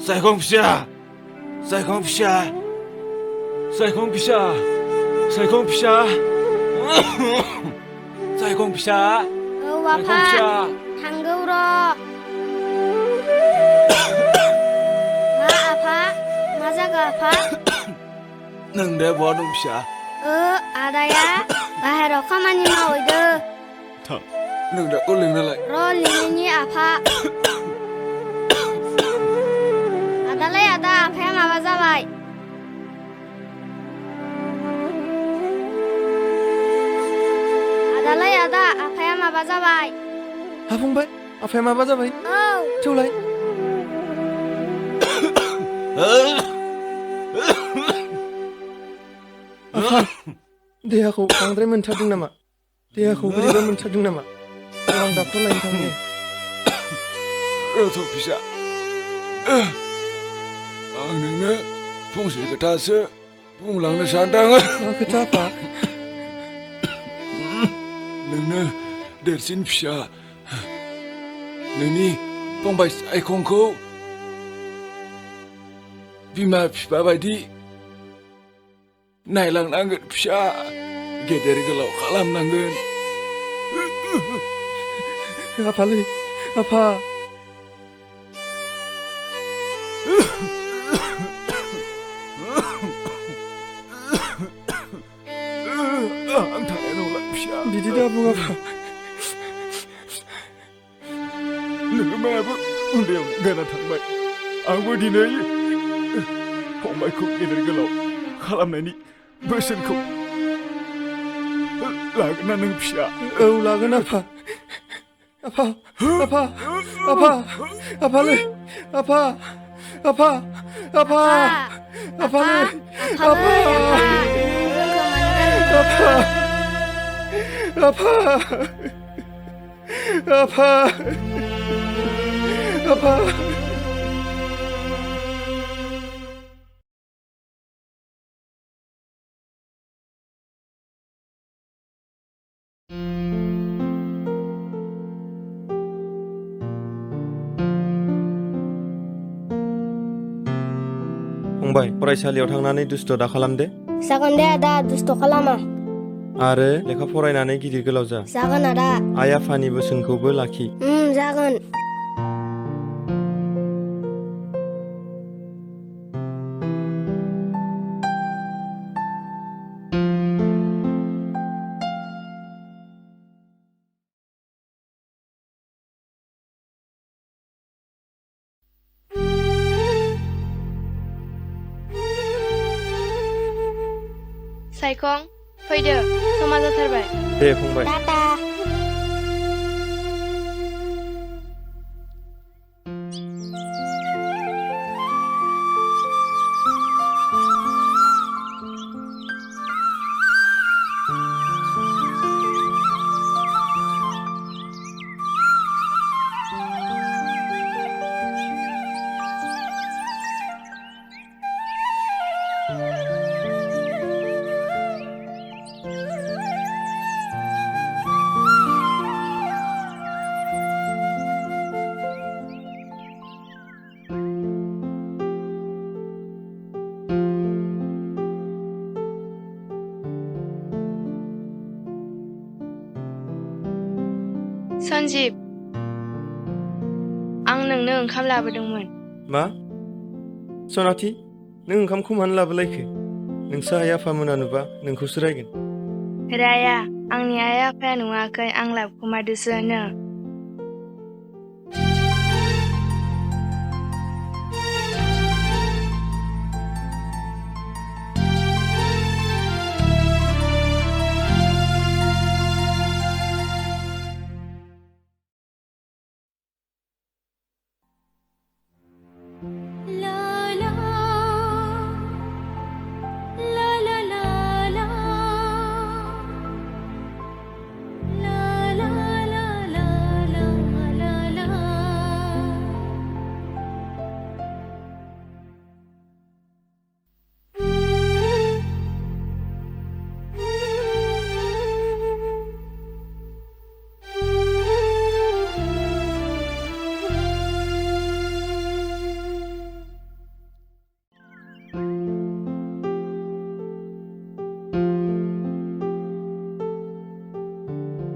Saikong pisah, saikong pisah, saikong pisah, saikong pisah, saikong pisah. Wapa, tanggau ro. Ma apa? Ma jaga apa? Neng dah buat dong pisah. Ada ya. Bahaya kamani mau itu. Tak, neng dah kau leng nalai. Ro lingni apa? Ada lah ada apa yang apa zabai? Ada lah ada apa yang apa zabai? Hafung bay, apa yang apa zabai? Oh. Culai. Apa? Dehaku बांद्राय मोनथारदों नामा? देहाखौ बोरैबा मोनथारदों नामा? आं doctor लायनो थांनि। Rotong pisah. Ang nengnya fungsi ketase pulangnya sandangan. मा खोथा apa? Nengnya dersin pisah. Nengni fungbai saikongku bima pisah baidi nailangnaंगोन pisah गेदेर गोलाव खालामनांगोन. Apaलै? Apa? Ang थानाय नंला pisah. बिदि दा बुं apa? नोङो मायाबो उन्दैयावनो गाना थांबाय. आंबो दिनै फंबायखौ गेदेर गोलाव खालामनायनि बोसोनखौ लागोन ना नों फिसा? औ लागोन apa? Apa? Apa? Apa? Apaलै? Apa? Apa? Apa? Apaलै? Apa? Apa? Apa? Apa? Apa? फंबाय फरायसालियाव थांनानै दुस्थ' दा खालाम दे जागोन दे आदा दुस्थ' खालामा आरो लेखा फरायनानै गिदिर गोलाव जा जागोन आदा आइ आफानि बोसोनखौबो लाखि जागोन साइखं फैदो समा जाथारबाय दे फंबाय टाटा सन्जीब आं नोंनो ओंखाम लाबोदोंमोन मा सनाथि नों ओंखामखौ मानो लाबोलायखो नोंसो आइ आफामोना नुबा नोंखौसो रायगोन राया आंनि आइ आफाया नुवाखै आं लाबोखुमादोंसो नो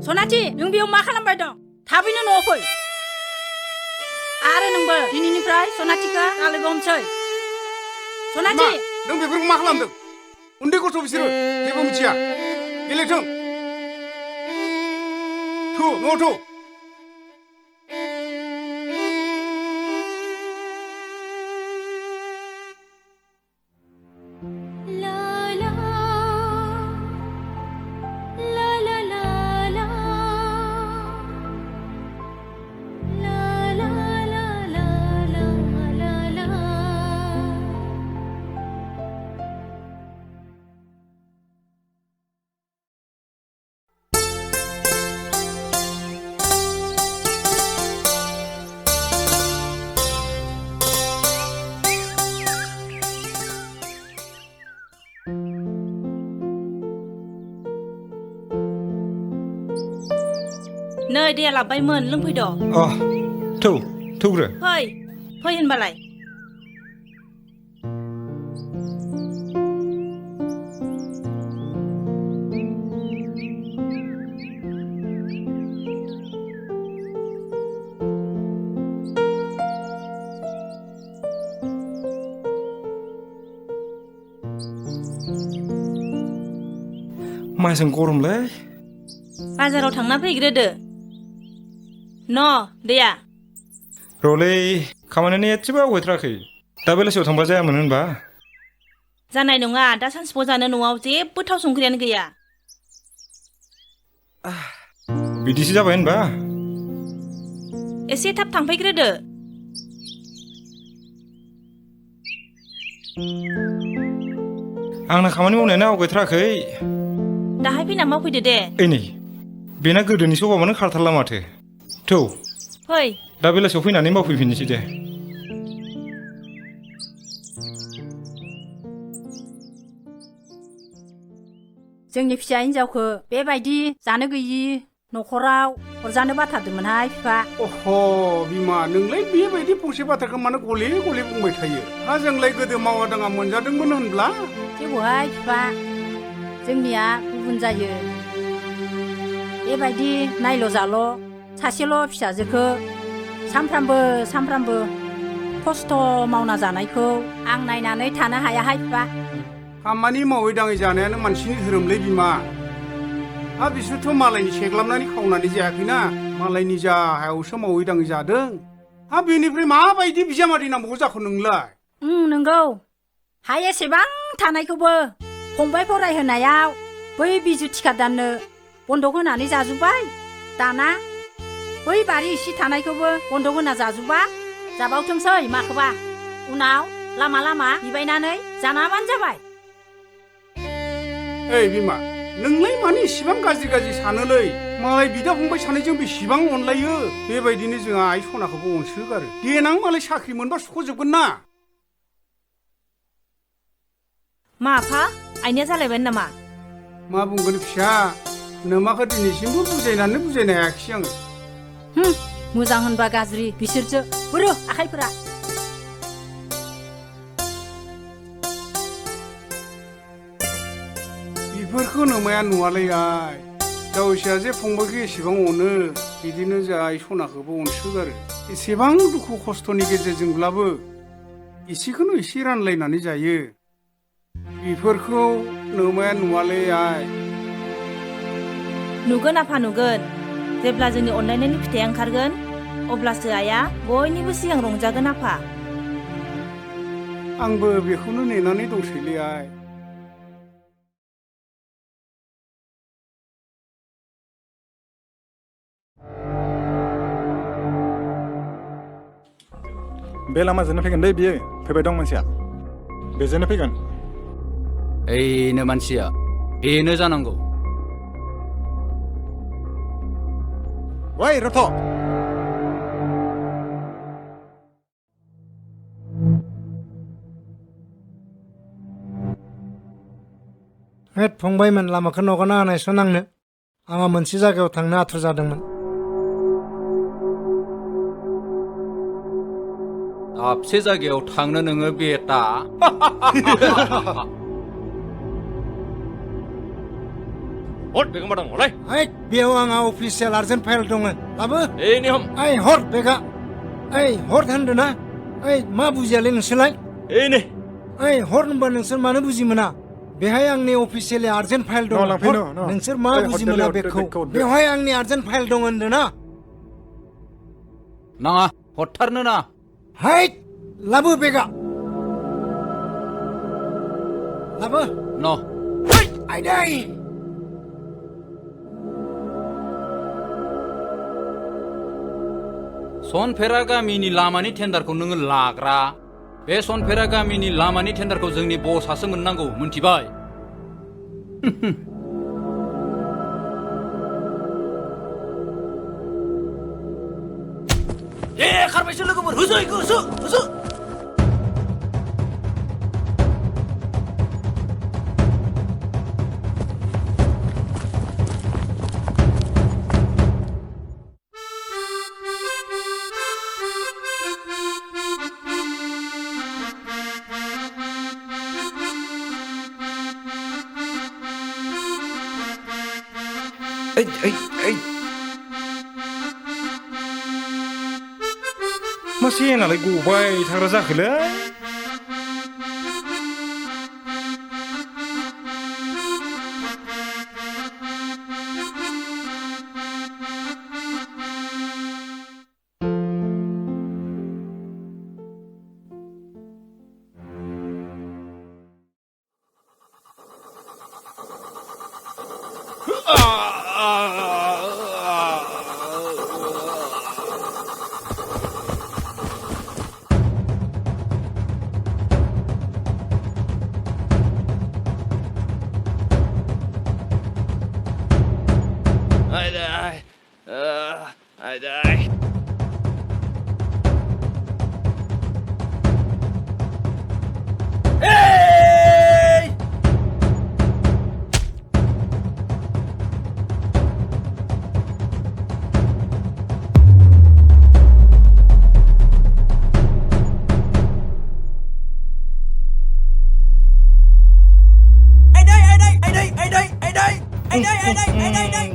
सनाथि नों बेयाव मा खालामबाय दं थाबैनो न'आव फै आरो नोंबो दिनैनिफ्राय सनाथिखौ लोगो हमसै सनाथि नों बेफोरखौ मा खालामदों उन्दै गथ' बिसोरो जेबो मिथिया गेलेथों थु न'आव थु नै दैया लाबबायमोन लोंफैद' थौग्रो फै होनबालाय माजों गरमलै बाजाराव थांना फैग्रोदो न' दैया रलै खामानियानो एसेबो आवगायथाराखै दा बेलासियाव थांबा जायामोन होनबा जानाय नङा दा सानसेबाव जानो न'आव जेबो थाव संख्रियानो गैया बिदिसो जाबाय होनबा एसे थाब थांफैग्रोदो आंना खामानि मावनायानो आवगायथाराखै दाहाय फैना मावफैदो दे नै बेना गोदोनि सभाबानो खारथारला माथो थौ फै दा बेलासियाव फैनानै मावफैफिननोसै दे जोंनि फिसा हिन्जावखौ बेबायदि जानो गैयि न'खराव हरजानो बाथारदोंमोनहाय बिफा अह बिमा नोंलाय बेबायदि फंसे बाथ्राखौ मानो गले गले बुंबाय थायो हा जोंलाय गोदो मावा दाङा मोनजादोंमोन होनब्ला थेवबोहाय बिफा जोंनिया गुबुन जायो बेबायदि नायल' जाल' सासेल' फिसाजोखौ सामफ्रामबो खस्थ' मावना जानायखौ आं नायनानै थानो हायाहाय बिफा खामानि मावै दाङै जानायानो मानसिनि धोरोमलै बिमा हा बिसोरथ' मालायनि सेग्लाबनानै खावनानै जायाखैना मालायनि जा हायावसो मावै दाङै जादों हा बेनिफ्राय माबायदि बिजामादै नांबावगौ जाखो नोंलाय नंगौ हा एसेबां थानायखौबो फंबाय फरायहोनायाव बै बिजु थिखादारनो बन्दक होनानै जाजोब्बाय दाना बै बारि इसे थानायखौबो बन्दक होना जाजोबा जाबावथोंसै माखौबा उनाव लामा लामा बिबायनानै जानाबानो जाबाय ओइ बिमा नोंलाय मानो इसिबां गाज्रि सानोलै मालाय बिदा फंबाय सानैजों बेसेबां अनलायो बेबायदिनो जोंहा आइ सनाखौबो अनसोगारो देनां मालाय साख्रि मोनबा सुख'जोबगोन ना मा आफा आइनिया जालायबाय नामा मा बुंगोन फिसा नोमाखौ दिनैसिमबो बुजायनो हायाखिसै आङो मोजां होनबा गाज्रि बिसोरसो बुरु आखाइफोरा बेफोरखौ नोमाया नुवालै आइ जावैसोआ जे फंबायखौ एसेबां अनो बिदिनो जा आइ सनाखौबो अनसोगारो एसेबां दुखु खस्थ'नि गेजेरजोंब्लाबो एसेखौनो एसे रानलायनानै जायो बेफोरखौ नोमाया नुवालै आइ नुगोन आफा नुगोन जेब्ला जोंनि अनलायनायनि फिथाइया ओंखारगोन अब्लासो आइया बयनिबो सिगां रंजागोन आफा आंबो बेखौनो नेनानै दंसैलै आइ बे लामाजोंनो फैगोन दै बियो फैबाय दं मानसिया बेजोंनो फैगोन ओइनो मानसिया बेनो जानांगौ ओइ रथ' हेद फंबायमोन लामाखौ नगारना होनायसन आंनो आंहा मोनसे जायगायाव थांनो आथुर जादोंमोन दाबसे जायगायाव थांनो नोङो बेटा हर बेगा मा दं हलाय ओइ बेयाव आंहा अफिसियेल आर्जेन्ट फाइल दङ लाबो ओइ निहम ओइ हर बेगा ओइ हर होनदो ना ओइ मा बुजियालै नोंसोरलाय ओइ नै ओइ हर होनबा नोंसोर मानो बुजि मोना बेहाय आंनि अफिसियेलि आर्जेन्ट फाइल दङ हर नोंसोर मा बुजि मोना बेखौ बेवहाय आंनि आर्जेन्ट फाइल दङ होनदो ना नाङा हरथारनो ना हाय लाबो बेगा लाबो न आइदै सनफेरा गामिनि लामानि टेन्डारखौ नोङो लाग्रा बे सनफेरा गामिनि लामानि टेन्डारखौ जोंनि बसआसो मोननांगौ मोनथिबाय ए खारबायसो लोगोफोर होसो इखो होसो होसो मा सेनालाय गबाय थाग्रा जाखोलै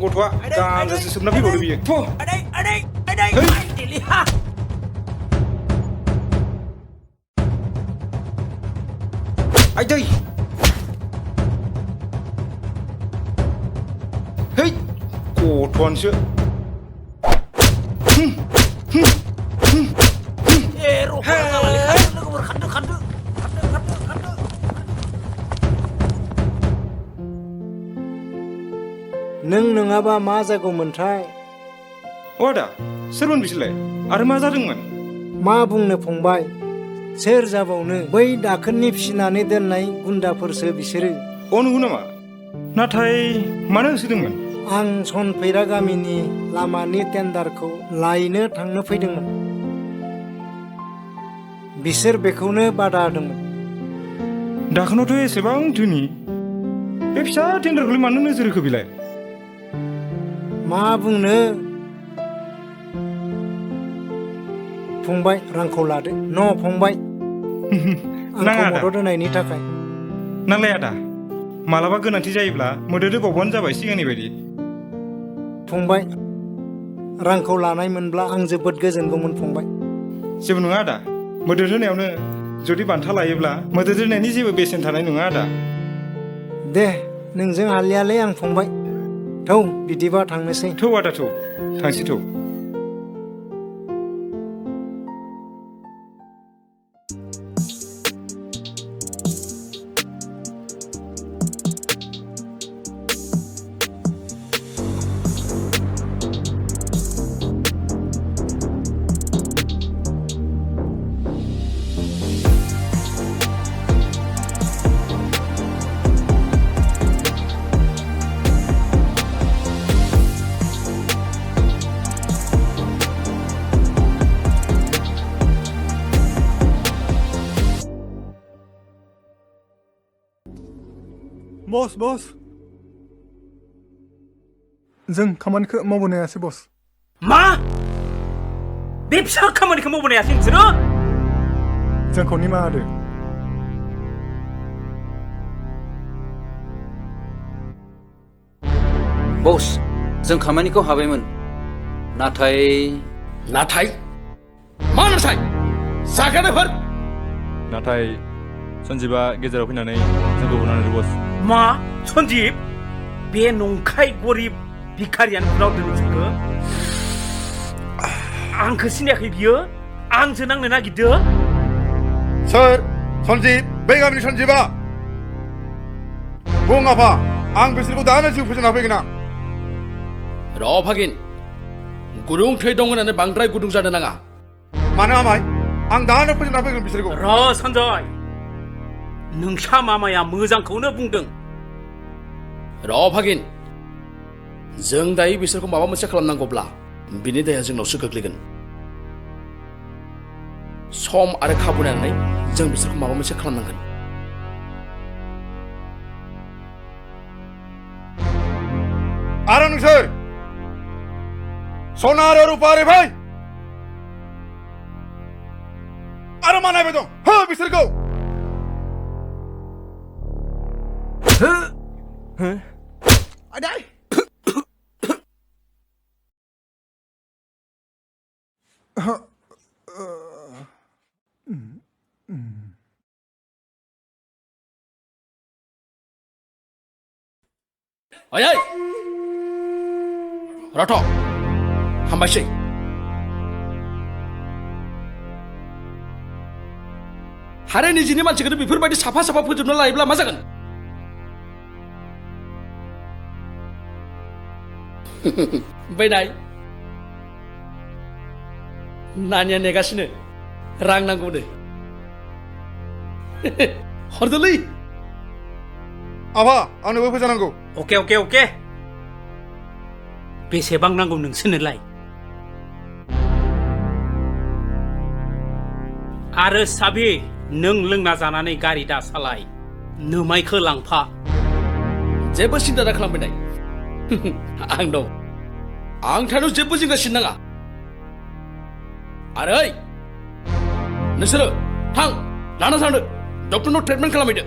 गथ'आ गानजासो सोबना फैबावदो बियो आइदै है गथ'आनोसो नों नङाबा मा जागौमोनथाय अ आदा सोरमोन बिसोरलाय आरो मा जादोंमोन मा बुंनो फंबाय सोर जाबावनो बै दाखोननि फिसिनानै दोननाय गुन्दाफोरसो बिसोरो अ नंगौ नामा नाथाय मानो होसोदोंमोन आं सनफैरा गामिनि लामानि टेन्डारखौ लायनो थांनो फैदोंमोन बिसोर बेखौनो बादा होदोंमोन दाखोनावथ' एसेबां धोनि बे फिसा टेन्डारखौलाय मानो नोजोर होखो बिलाय मा बुंनो फंबाय रांखौ लादो न' फंबाय आंखौ मदद होनायनि थाखाय नांलाय आदा मालाबा गोनांथि जायोब्ला मदद होबावबानो जाबाय सिगांनि बायदि फंबाय रांखौ लानाय मोनब्ला आं जोबोद गोजोनगौमोन फंबाय जेबो नङा आदा मदद होनायावनो जुदि बान्था लायोब्ला मदद होनायनि जेबो बेसेन थानाय नङा आदा दे नोंजों हालियालै आं फंबाय थौ बिदिबा थांनोसै थौ आदा थौ थांसै थौ बस जों खामानिखौ मावबोनो हायासै बस मा बे फिसा खामानिखौ मावबोनो हायासै नोंसोरो जोंखौ निमाहा होदो बस जों खामानिखौ हाबायमोन नाथाय नाथाय मा नाथाय जागायनायफोर नाथाय सन्जीबा गेजेराव फैनानै जोंखौ बुनानै बस मा सन्जीब बे नंखाय गरिब भिखारियानो बुलावदों नोंसोरखौ आंखौ सिनायाखै बियो आंजों नांनो नागिरदों सोर सन्जीब बे गामिनि सन्जीबा बुं आफा आं बिसोरखौ दानो जिउ फोजोंना फैगोन आं र' भागिन गुदुं थै दं होननानै बांद्राय गुदुं जानो नाङा मानो आमाय आं दानो फोजोंना फैगोन बिसोरखौ र' सन्जय नोंसा मामाया मोजांखौनो बुंदों र' भागिन जों दायो बिसोरखौ माबा मोनसे खालामनांगौब्ला बिनि दाया जोंनावसो गोग्लैगोन सम आरो खाबु नायनानै जों बिसोरखौ माबा मोनसे खालामनांगोन आरो नोंसोर सना आरो रुपा भाई आरो मा नायबाय दं हो बिसोरखौ आदाय ओइ रथ' हामबायसै हारे निजिनि मानसिखौनो बेफोरबायदि साफा साफा फोजोबना लायोब्ला मा जागोन बैनाय नानिया नेगासिनो रां नांगौनो हरदोलै आफा आंनोबो फैसा नांगौ अके अके अके बेसेबां नांगौ नोंसोरनोलाय आरो साबि नों लोंना जानानै गारि दा सालाय नोमायखौ लांफा जेबो सिन्था दा खालामबाय आं दं आं थानायाव जेबो जिंगा सिनाङा आरो ओइ नोंसोरो थां लाना थांदो डक्टरनाव ट्रिटमेन्ट खालामहैदो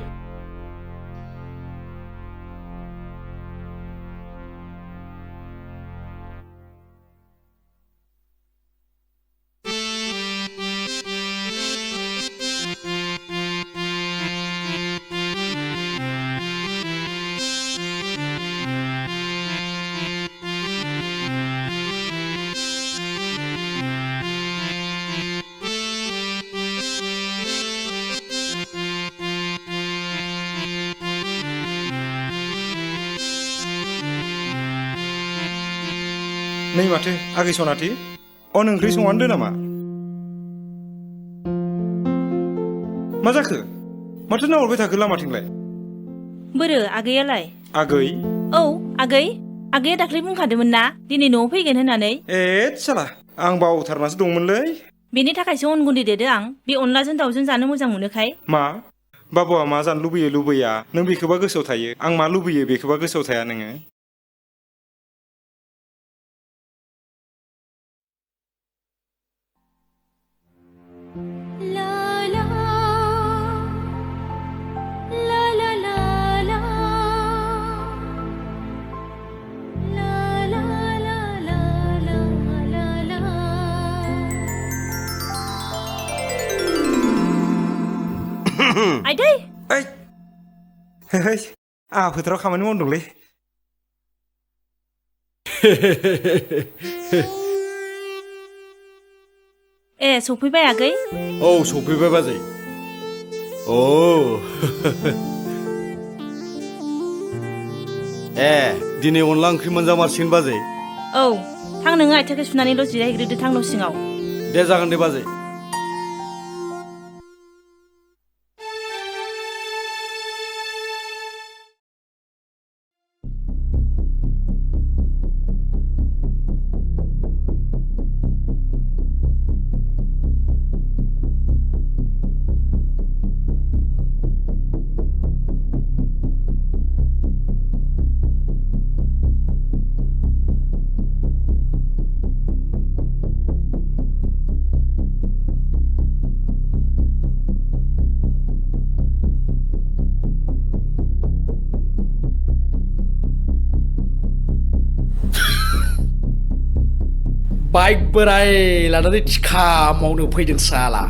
नै माथो आगै सनाथि अन ओंख्रि संनानै नामा मा जाखो माथो नाहरबाय थाखो लामाथिंलाय बोरो आगैयालाय आगै औ आगैया दाख्लै बुंखादोंमोन ना दिनै न'आव फैगोन होननानै ए साला आं बावथारनासो दंमोनलै बेनि थाखायसो अन गुन्दै देदो आं बे अनलाजों दाउजों जानो मोजां मोनोखाय मा बाबुआ मा जानो लुबैया नों बेखौबा गोसोआव थायो आं मा लुबैयो बेखौबा गोसोआव थाया नोङो आइदै ओइ आहा फोथाराव खामानि मावदोंलै ए सफैबाय आगै औ सफैबाय बाजै औ ए दिनै अनला ओंख्रि मोनजामारसिगोन बाजै औ थां नोङो आथिंखौ सुनानैल' जिरायहैग्रोदो थां न' सिङाव दे जागोन दे बाजै बाइक बोराय लानानै थिखा मावनो फैदों साला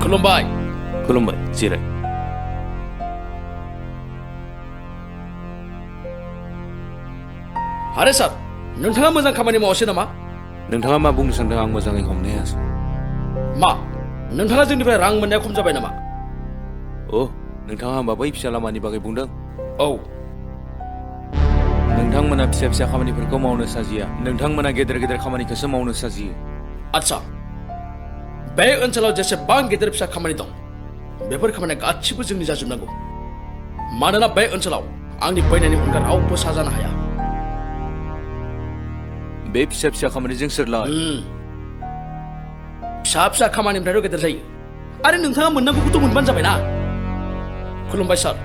खुलुमबाय खुलुमबाय जिराय आरे सार नोंथाङा मोजां खामानि मावासै नामा नोंथाङा मा बुंनो सानदों आं मोजाङै हमनो हायासै मा नोंथाङा जोंनिफ्राय रां मोननाया खम जाबाय नामा नोंथाङा होमबा बै फिसा लामानि बागै बुंदों औ नोंथांमोना फिसा फिसा खामानिफोरखौ मावनो साजिया नोंथांमोना गेदेर गेदेर खामानिखौसो मावनो साजियो आच्छा बे ओनसोलाव जेसेबां गेदेर फिसा खामानि दं बेफोर खामानिया गासिबो जोंनि जाजोबनांगौ मानोना बे ओनसोलाव आंनि बैनायनि अनगा रावबो साजानो हाया बे फिसा फिसा खामानिजों सोरलाय फिसा फिसा खामानिनिफ्रायथ' गेदेर जायो आरो नोंथाङा मोननांगौखौथ' मोनबानो जाबायना खुलुमबाय सार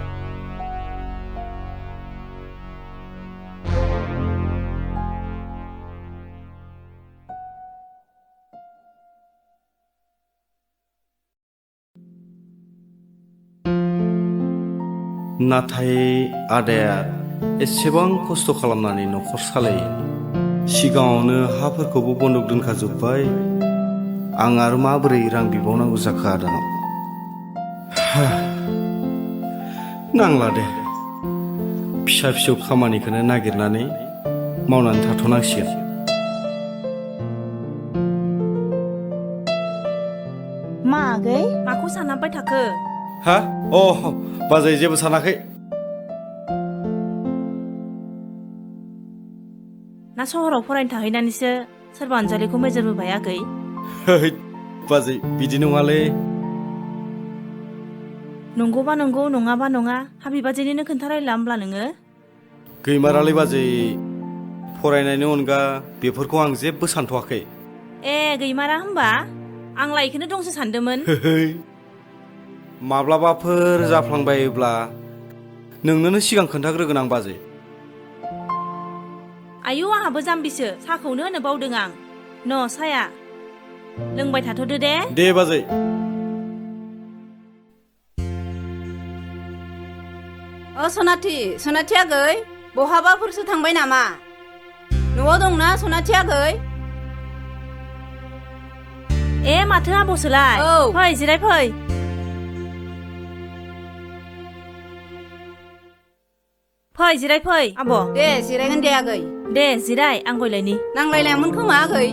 नाथाय आदाया एसेबां खस्थ' खालामनानै न'खर सालायो सिगाङावनो हाफोरखौबो बन्दक दोनखाजोब्बाय आं आरो माबोरै रां बिबावनांगौ जाखो आदानाव नांला दे फिसा फिसौ खामानिखौनो नागिरनानै मावनानै थाथ'नांसिगोन मा आगै माखौ सानहाबबाय थाखो हा बाजै जेबो सानाखै ना सहराव फरायनो थाहैनानैसो सोरबा अनजालिखौ मेजर होबाय आगै बाजै बिदि नङालै नंगौबा नंगौ नङाबा नङा हाबि बाजैनिनो खोन्थारायला होमब्ला नोङो गैमारालै बाजै फरायनायनि अनगा बेफोरखौ आं जेबो सानथ'वाखै गैमारा होमबा आंलाय इखौनो दंसो सानदोंमोन माब्लाबाफोर जाफ्लांबायोब्ला नोंनोनो सिगां खोन्थाग्रोगोन आं बाजै आयौ आंहाबो जाम्बिसो साहाखौनो होनो बावदों आं साया लोंबाय थाथ'दो दे बाजै सनाथि आगै बहाबाफोरसो थांबाय नामा न'आव दंना सनाथि आगै माथो आब'सोलाय फै जिराय फै जिराय फै आब' दे जिरायगोन दे आगै दे जिराय आं गयलायनि नांलायलायामोन खोमा आगै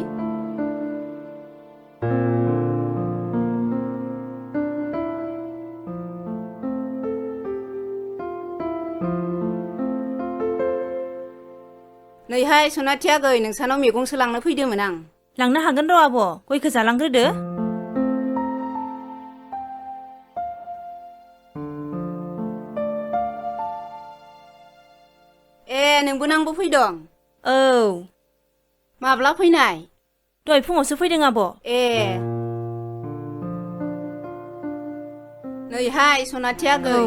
नैहाय सनाथि आगै नोंसानाव मैगंसो लांनो फैदोंमोन आं लांनो हागोन र' आब' गयखौ जालांग्रोदो नोंबो नांबो फैदों माब्ला फैनाय दहाय फुङावसो फैदों आब' नैहाय सनाथि आगै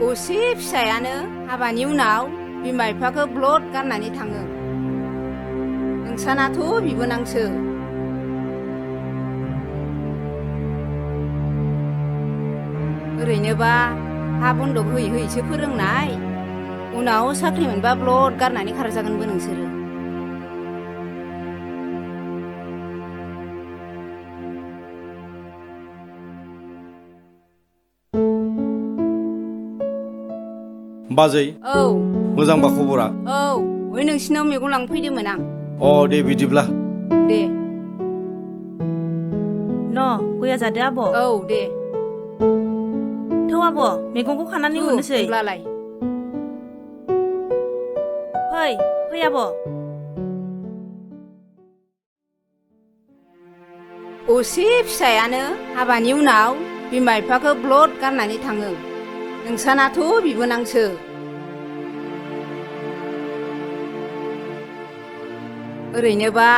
असे फिसायानो हाबानि उनाव बिमा बिफाखौ ब्लद गारनानै थाङो नोंसानाथ' बिबोनांसो ओरैनोबा हा बन्दक होयै होयैसो फोरोंनाय उनाव साख्रि मोनबा ब्लद गारनानै खारजागोनबो नोंसोरो बाजै मोजांबा खबरा नोंसिनाव मैगं लांफैदोंमोन आं दे बिदिब्ला दे गया जादो आब' दे थौ आब' मैगंखौ खानानै हरनोसै होनब्लालाय फै आब' असे फिसायानो हाबानि उनाव बिमा बिफाखौ ब्लद गारनानै थाङो नोंसानाथ' बिबोनांसो ओरैनोबा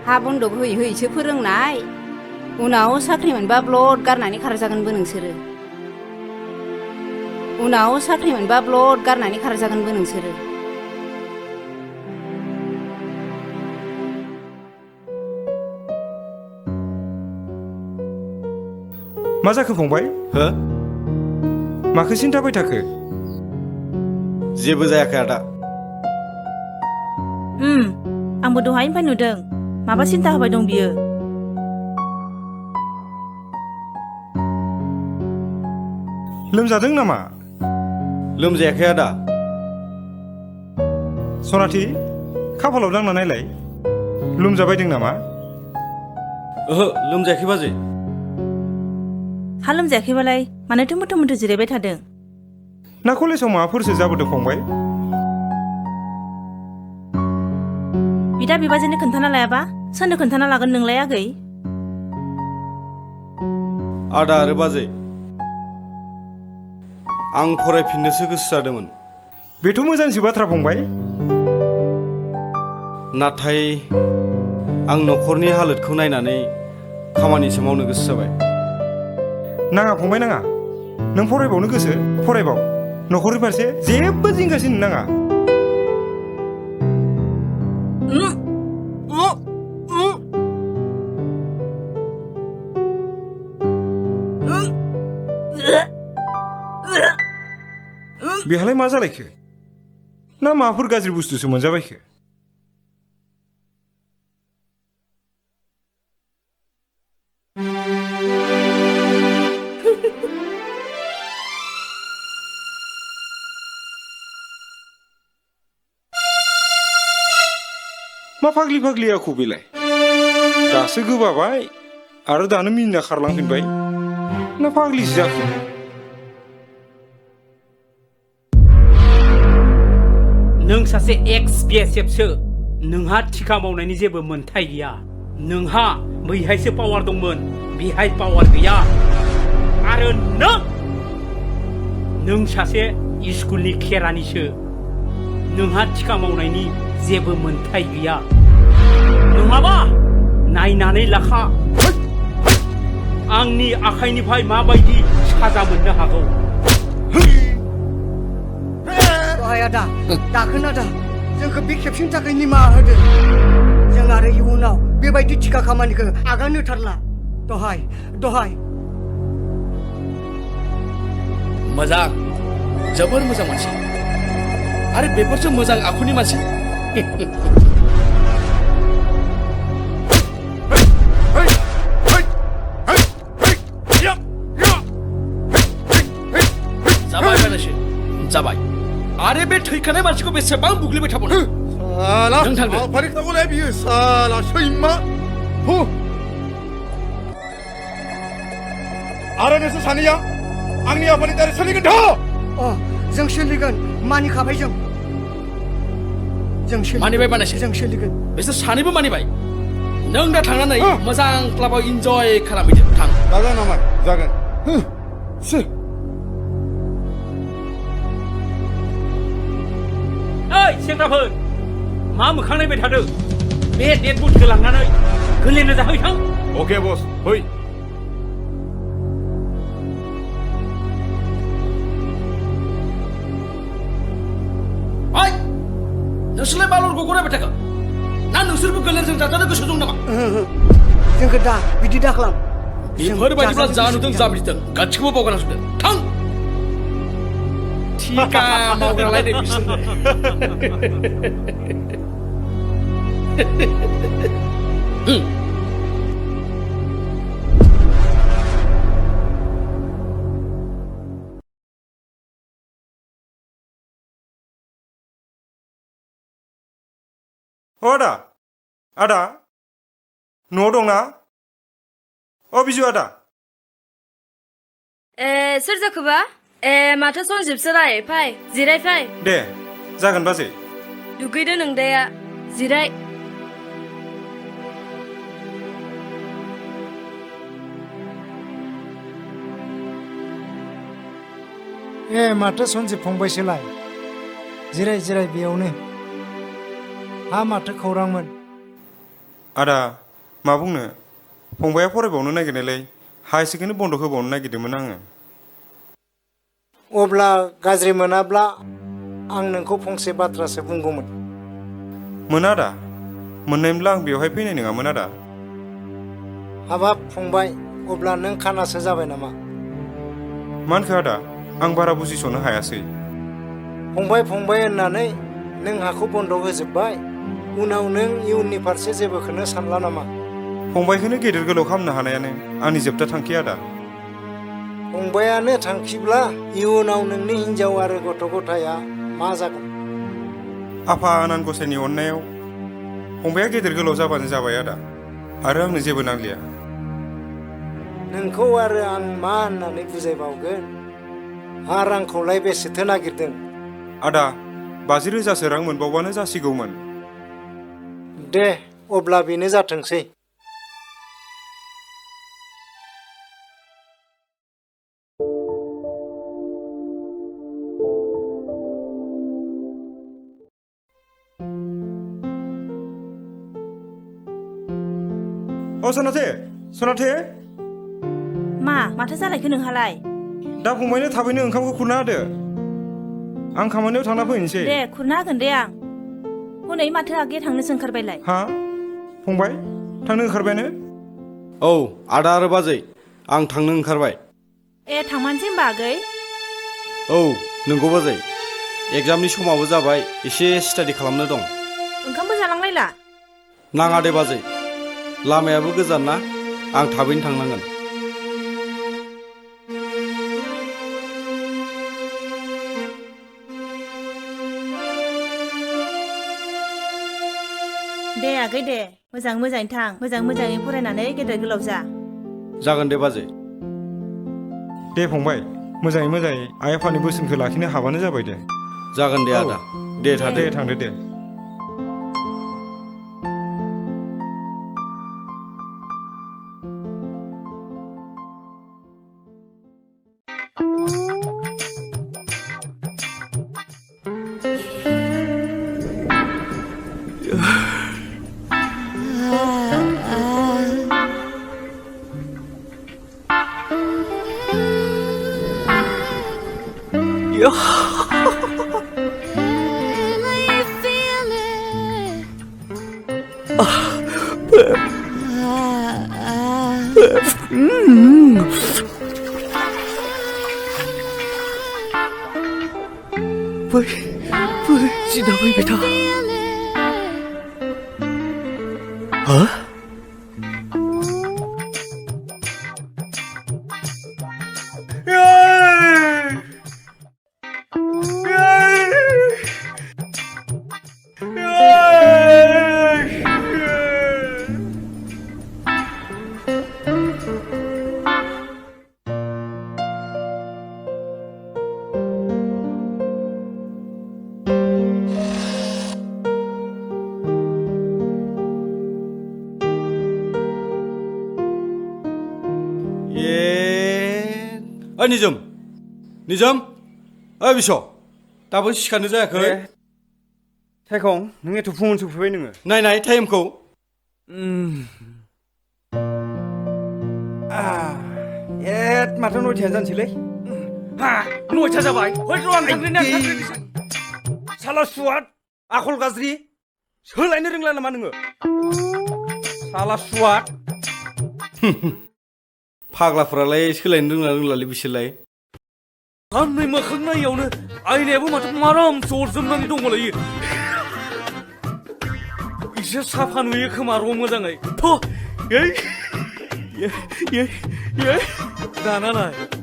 हा बन्दक होयै होयैसो फोरोंनाय उनाव साख्रि मोनबा ब्लद गारनानै खारजागोनबो नोंसोरो मा जाखो फंबाय माखो सिन्था बाय थाखो? जेबो जायाखै आदा। आंबो दहायनिफ्राय नुदों माबा सिन्था होबाय दं बियो। लोमजादों नामा? लोमजायाखै आदा। सनाथि खाफालाव दांना नायलाय लोमजाबायदों नामा? ओहो लोमजायाखै बाजै। हा लोमजायाखैबालाय मानोथो मोथो मोथो जिरायबाय थादों? ना कलेजाव माबाफोरसो जाबोदों फंबाय? बिदा बिबाजैनो खोन्थाना लायाबा सोरनो खोन्थाना लागोन नोंलाय आगै? आदा आरो बाजै आं फरायफिननोसो गोसो जादोंमोन। बेथ' मोजांसो बाथ्रा फंबाय। नाथाय आं न'खरनि हालोदखौ नायनानै खामानिसो मावनो गोसो जाबाय। नाङा फंबाय नाङा, नों फरायबावनो गोसो फरायबाव, न'खरनि फारसे जेबो जिंगासिनो नाङा। बेहालाय मा जालायखो? ना माबाफोर गाज्रि बुस्थुसो मोनजाबायखो? मा फाग्लि फाग्लि आखु बेलाय? दासो गोबाबाय आरो दानो मिनिना खारलांफिनबाय। ना फाग्लिसो जाखो? नों सासे एक्स BSFसो। नोंहा थिखा मावनायनि जेबो मोन्थाय गैया। नोंहा बैहायसो पावार दंमोन, बेहाय पावार गैया। आरो नों सासे स्कुलनि खेरानिसो। नोंहा थिखा मावनायनि जेबो मोन्थाय गैया। नङाबा नायनानै लाखा आंनि आखाइनिफ्राय माबायदि साजा मोननो हागौ। आदा दाखोन आदा जोंखौ बे खेबसेनि थाखाय निमाहा होदो। जों आरो इयुनाव बेबायदि थिखा खामानिखौ आगान होथारला। दहाय मोजां, जोबोर मोजां मानसि आरो बेफोरसो मोजां आखुनि मानसि। जाबाय बानायसो जाबाय। आरे बे थैखानाय मानसिखौ बेसेबां बुग्लिबाय थाबावनो? नों थांदो। फारिखाखौलाय बियो साला सैमा। आरो नोंसोर सानैया आंनि आफानि दारै सोलिगोन थ'? जों सोलिगोन, मानिखाबाय जों। मानिबाय बानायसो? जों सोलिगोन। बिसोर सानैबो मानिबाय। नों दा थांनानै मोजां क्लाबाव इन्जय खालामहैदो। थां। जागोन नामा? जागोन। ओइ सेंग्राफोर, मा मोखां नायबाय थादों? बे डेड बडिखौ लांनानै गोलेनो जाहैथां। अके बस, फै। ओइ नोंसोरलाय मा लरग'खौ नायबाय थाखो? ना नोंसोरबो गोलेरजों जाजानो गोसो दं नामा? जोंखौ दा बिदि दाखालाम। बेफोरबायदिब्ला जा नुदों जा मिथिदों गासिखौबो बावगारनांजोबदो। थां। थिखा मावग्रालाय नै बिसोरनो। आदा आदा न'आव दंना? बिजु आदा। सोर जाखोबा? माथो सनजिबसोलाय, फाय जिराय फाय। दे जागोन बाजै। दुगैदो नोंदाया, जिराय। माथो सनजिब फंबायसोलाय? जिराय जिराय बेयावनो। हा माथो खौरांमोन? आदा मा बुंनो, फंबाया फरायबावनो नागिरनायलाय हायार सेकेन्डारि बन्द होबावनो नागिरदोंमोन आङो। अब्ला गाज्रि मोनाब्ला आं नोंखौ फंसे बाथ्रासो बुंगौमोन। मोना आदा, मोननायमोनब्ला आं बेवहाय फैनाय नङामोन आदा। हाबाब फंबाय, अब्ला नों खानासो जाबाय नामा? मानखो आदा, आं बारा बुजिस'नो हायासै। फंबाय होननानै नों हाखौ बन्द होजोब्बाय, उनाव नों इयुननि फारसे जेबोखौनो सानला नामा? फंबायखौनो गेदेर गोलाव खालामनो हानायानो आंनि जोबथा थांखि आदा। फंबायानो थांखिब्ला इयुनाव नोंनि हिन्जाव आरो गथ' गथाया मा जागोन? आफा आनान गसाइनि अननायाव फंबाया गेदेर गोलाव जाबानो जाबाय आदा, आरो आंनो जेबो नांलिया। नोंखौ आरो आं मा होननानै बुजायबावगोन? हा रांखौलाय बेसेथो नागिरदों? आदा 50,000 रां मोनबावबानो जासिगौमोन। दे अब्ला बेनो जाथोंसै। अ सनाथे माथो जालायखो नोंहालाय? दा फंबायनो थाबैनो ओंखामखौ खुरना होदो, आं खामानियाव थांना फैनोसै। दे खुरना होगोन दे आं। हनै माथो आगैया थांनोसो ओंखारबायलाय? हा फंबाय थांनो ओंखारबायानो? औ आदा आरो बाजै, आं थांनो ओंखारबाय। ए थांमारनोसै होमबा आगै? औ नंगौ बाजै, एगजामनि समाबो जाबाय, एसे स्टाडि खालामनो दं। ओंखामबो जालांलायला? नाङा दे बाजै, लामायाबो गोजान ना, आं थाबैनो थांनांगोन। दे आगै दे, मोजाङै थां, मोजाङै फरायनानै गेदेर गोलाव जा। जागोन दे बाजै। दे फंबाय, मोजाङै आइ आफानि बोसोनखौ लाखिनो हाबानो जाबाय दे। जागोन दे आदा, दे थांदो दे। सिदा फैबाय था। हा? निजम, बिश' दाबो सिखारनो जायाखै? सायखं, नों एथ' फुङावनो सफैबाय नोङो? नाय टाइमखौ। माथो 9:00 जानोसैलै। हा 9:00 जाबाय, हयथ' आं थांग्रोनोसै। साला सुवाद, आखल गाज्रि, सोलायनो रोंला नामा नोङो? साला सुवाद। फाग्लाफोरालाय सोलायनो रोंलालै बिसोरलाय। साननै मोखां नायैयावनो आयनायाबो माथो माराम जरजोबनानै दंलायो। एसे साफा नुयो खोमा र' मोजाङै।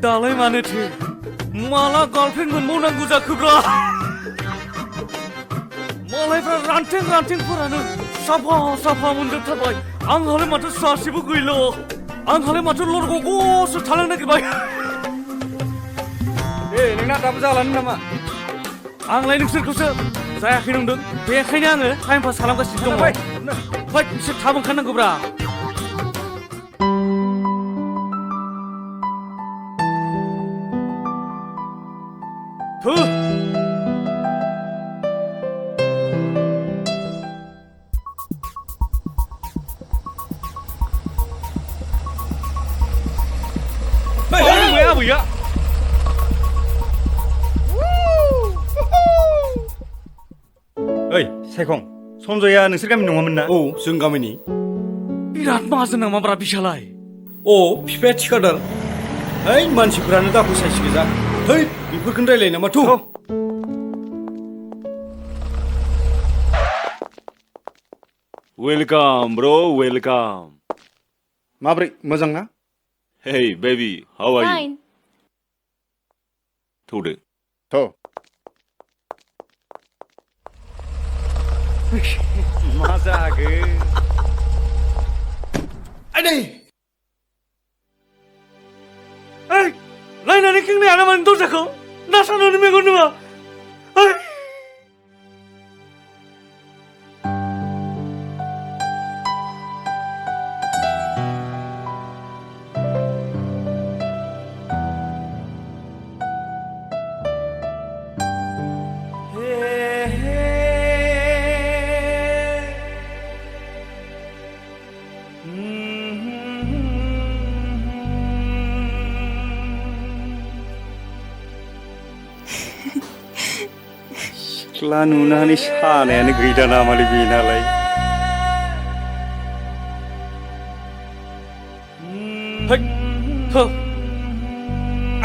दालाय मानोथो माला गार्लफ्रेन्ड मोनबावनांगौ जाखोब्रा? मालायफ्रा रान्थेंफोरानो साफा मोनजोबथारबाय, आंहालाय माथो सासेबो गैला। आंहालाय माथो लरग'ग'सो थानो नागिरबाय। नोंना दाबो जालानो नामा? आंलाय नोंसोरखौसो जायाखै नंदों, बेखायनो आङो टाइम पास खालामगासिनो दङ। फै एसे थाब ओंखारनांगौब्रा। आबैया ओइ सायखं, सन्जया नोंसोर गामिनि नङामोन ना? औ जों गामिनि। बिराद माहाजोन नामाब्रा बिशालाय? बिफाया थिखादार। मानसिफोरानो दा फसायसिगोन जा। Hey, बेफोरखौनो रायलायनो माथो? Welcome, bro. Welcome. माब्रै मोजां ना? Hey, baby. How are you? Fine. थौदो. मा जागोन? आदै! ओइ! नायनानै खेंनो हाया मानो दरजाखौ? ना साननानै मेगन नुवा? ओइ! सिख्ला नुनानै सानायानो गैला नामालै बेनालाय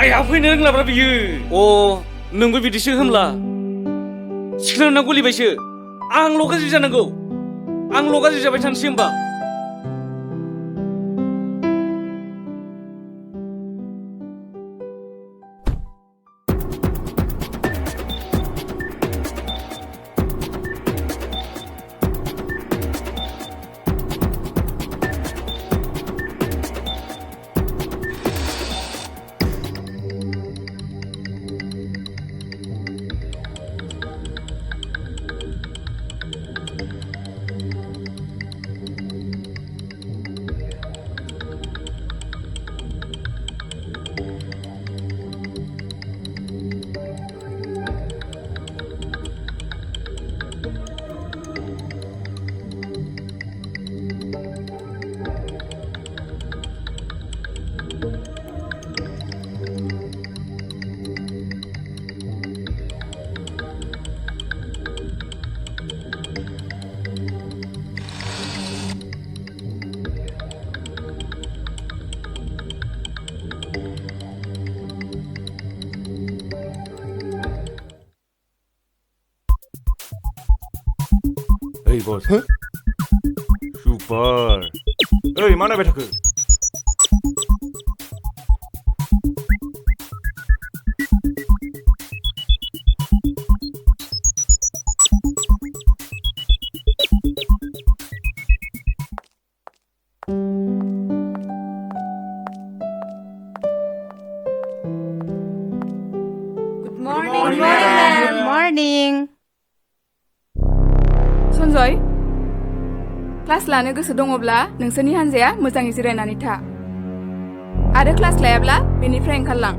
आइया फैनो रोंलाब्रा बियो नोंबो बिदिसो होनला सिख्ला नुना गलिबायसो आंल' गाज्रि जानांगौ आंल' गाज्रि जाबाय थानोसै होमबा Hey boss. Super. Hey, mana naik थाखो? Good morning. सन्जय क्लास लानो गोसो दङब्ला नोंसोरनि हान्जाया मोजाङै जिरायनानै था आरो क्लास लायाब्ला बेनिफ्राय ओंखारलां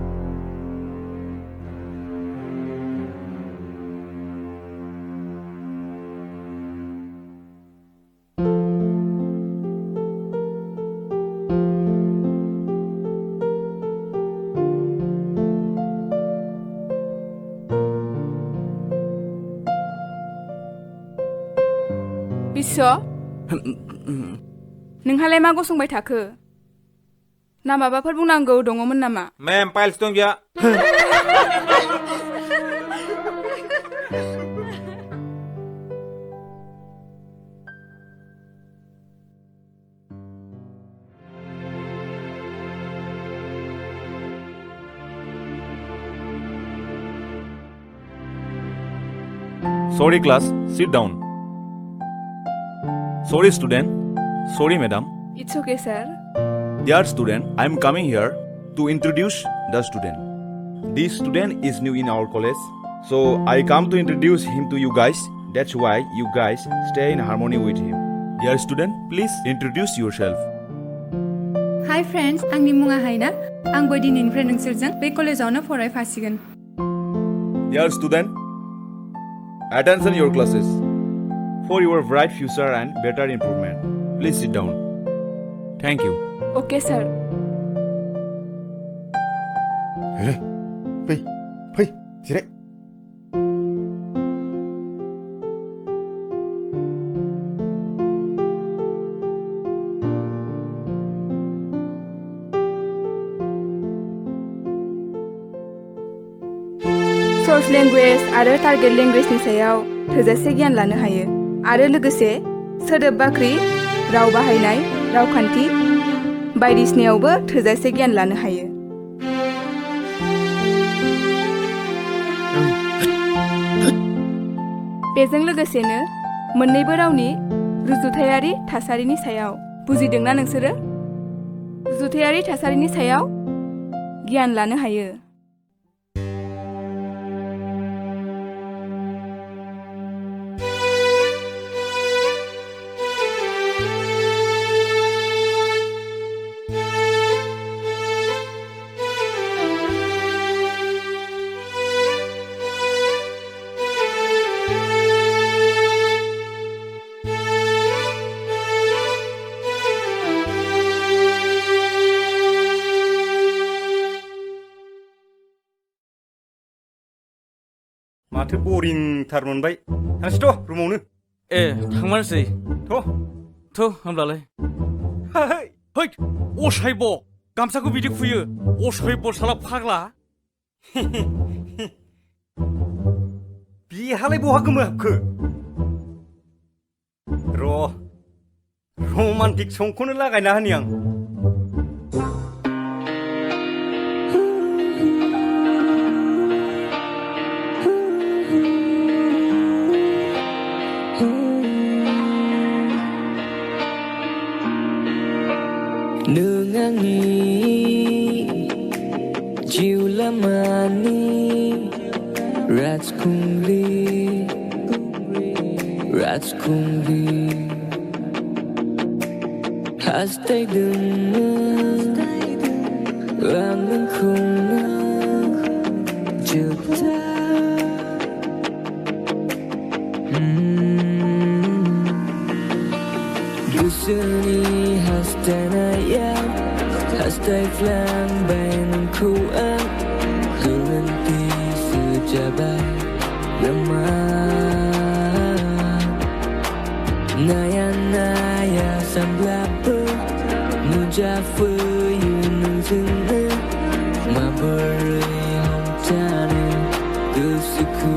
बिस्व नोंहालाय मा गसंबाय थाखो ना माबाफोर बुंनांगौ दङमोन नामा Ma'am, files dong ya. Sorry class, sit down. Sorry student, sorry madam. It's okay, sir. Dear student, I am coming here to introduce the student. This student is new in our college, so I come to introduce him to you guys. That's why you guys stay in harmony with him. Dear student, please introduce yourself. Hi friends, आंनि मुङा हायना आंबो दिनैनिफ्राय नोंसोरजों बे कलेजावनो फरायफासिगोन Dear student, attention your classes. For your bright future and better improvement, please sit down. Thank you. Okay, sir. फै जिराय source language आरो टारगेट लेंगुवेजनि सायाव थोजासे गियान लानो हायो आरो लोगोसे सोदोब बाख्रि राव बाहायनाय रावखान्थि बायदिसिनायावबो थोजासे गियान लानो हायो बेजों लोगोसेनो मोननैबो रावनि रुजुथायारि थासारिनि सायाव बुजिदोंना नोंसोरो रुजुथायारि थासारिनि सायाव गियान लानो हायो माथो बरिंथार मोनबाय थांसैथ' रुमावनो ए थांमारसै थ' होमब्लालाय है असायब गामसाखौ बिदि खुयो असायब साला फाग्ला बिहालाय बहा गोमोहाबखो र' रमान्टिक संखौनो लागायना होनि आं Nương angin chiều lamani Rajkumli Hastai dengan Angin khuna Juta Gusuni hastanayam Hastai flang bain khouang Berhenti sejabat lemah Naya samblapa Mujafa yunung zengna Mabari homtana Kesuku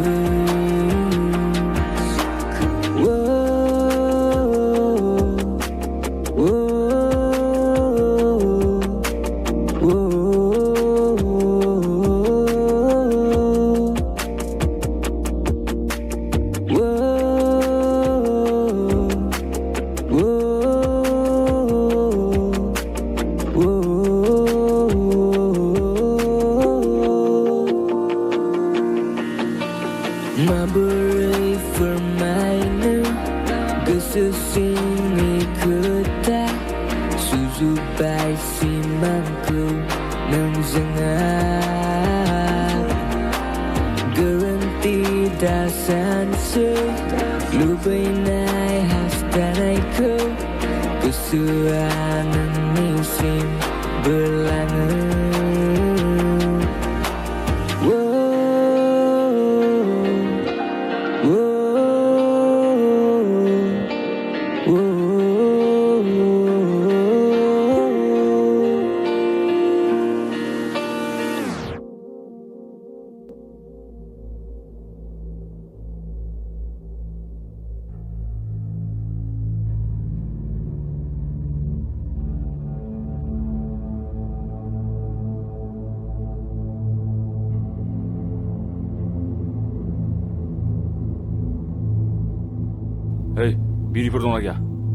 Hei, biriफोर दंना गैया?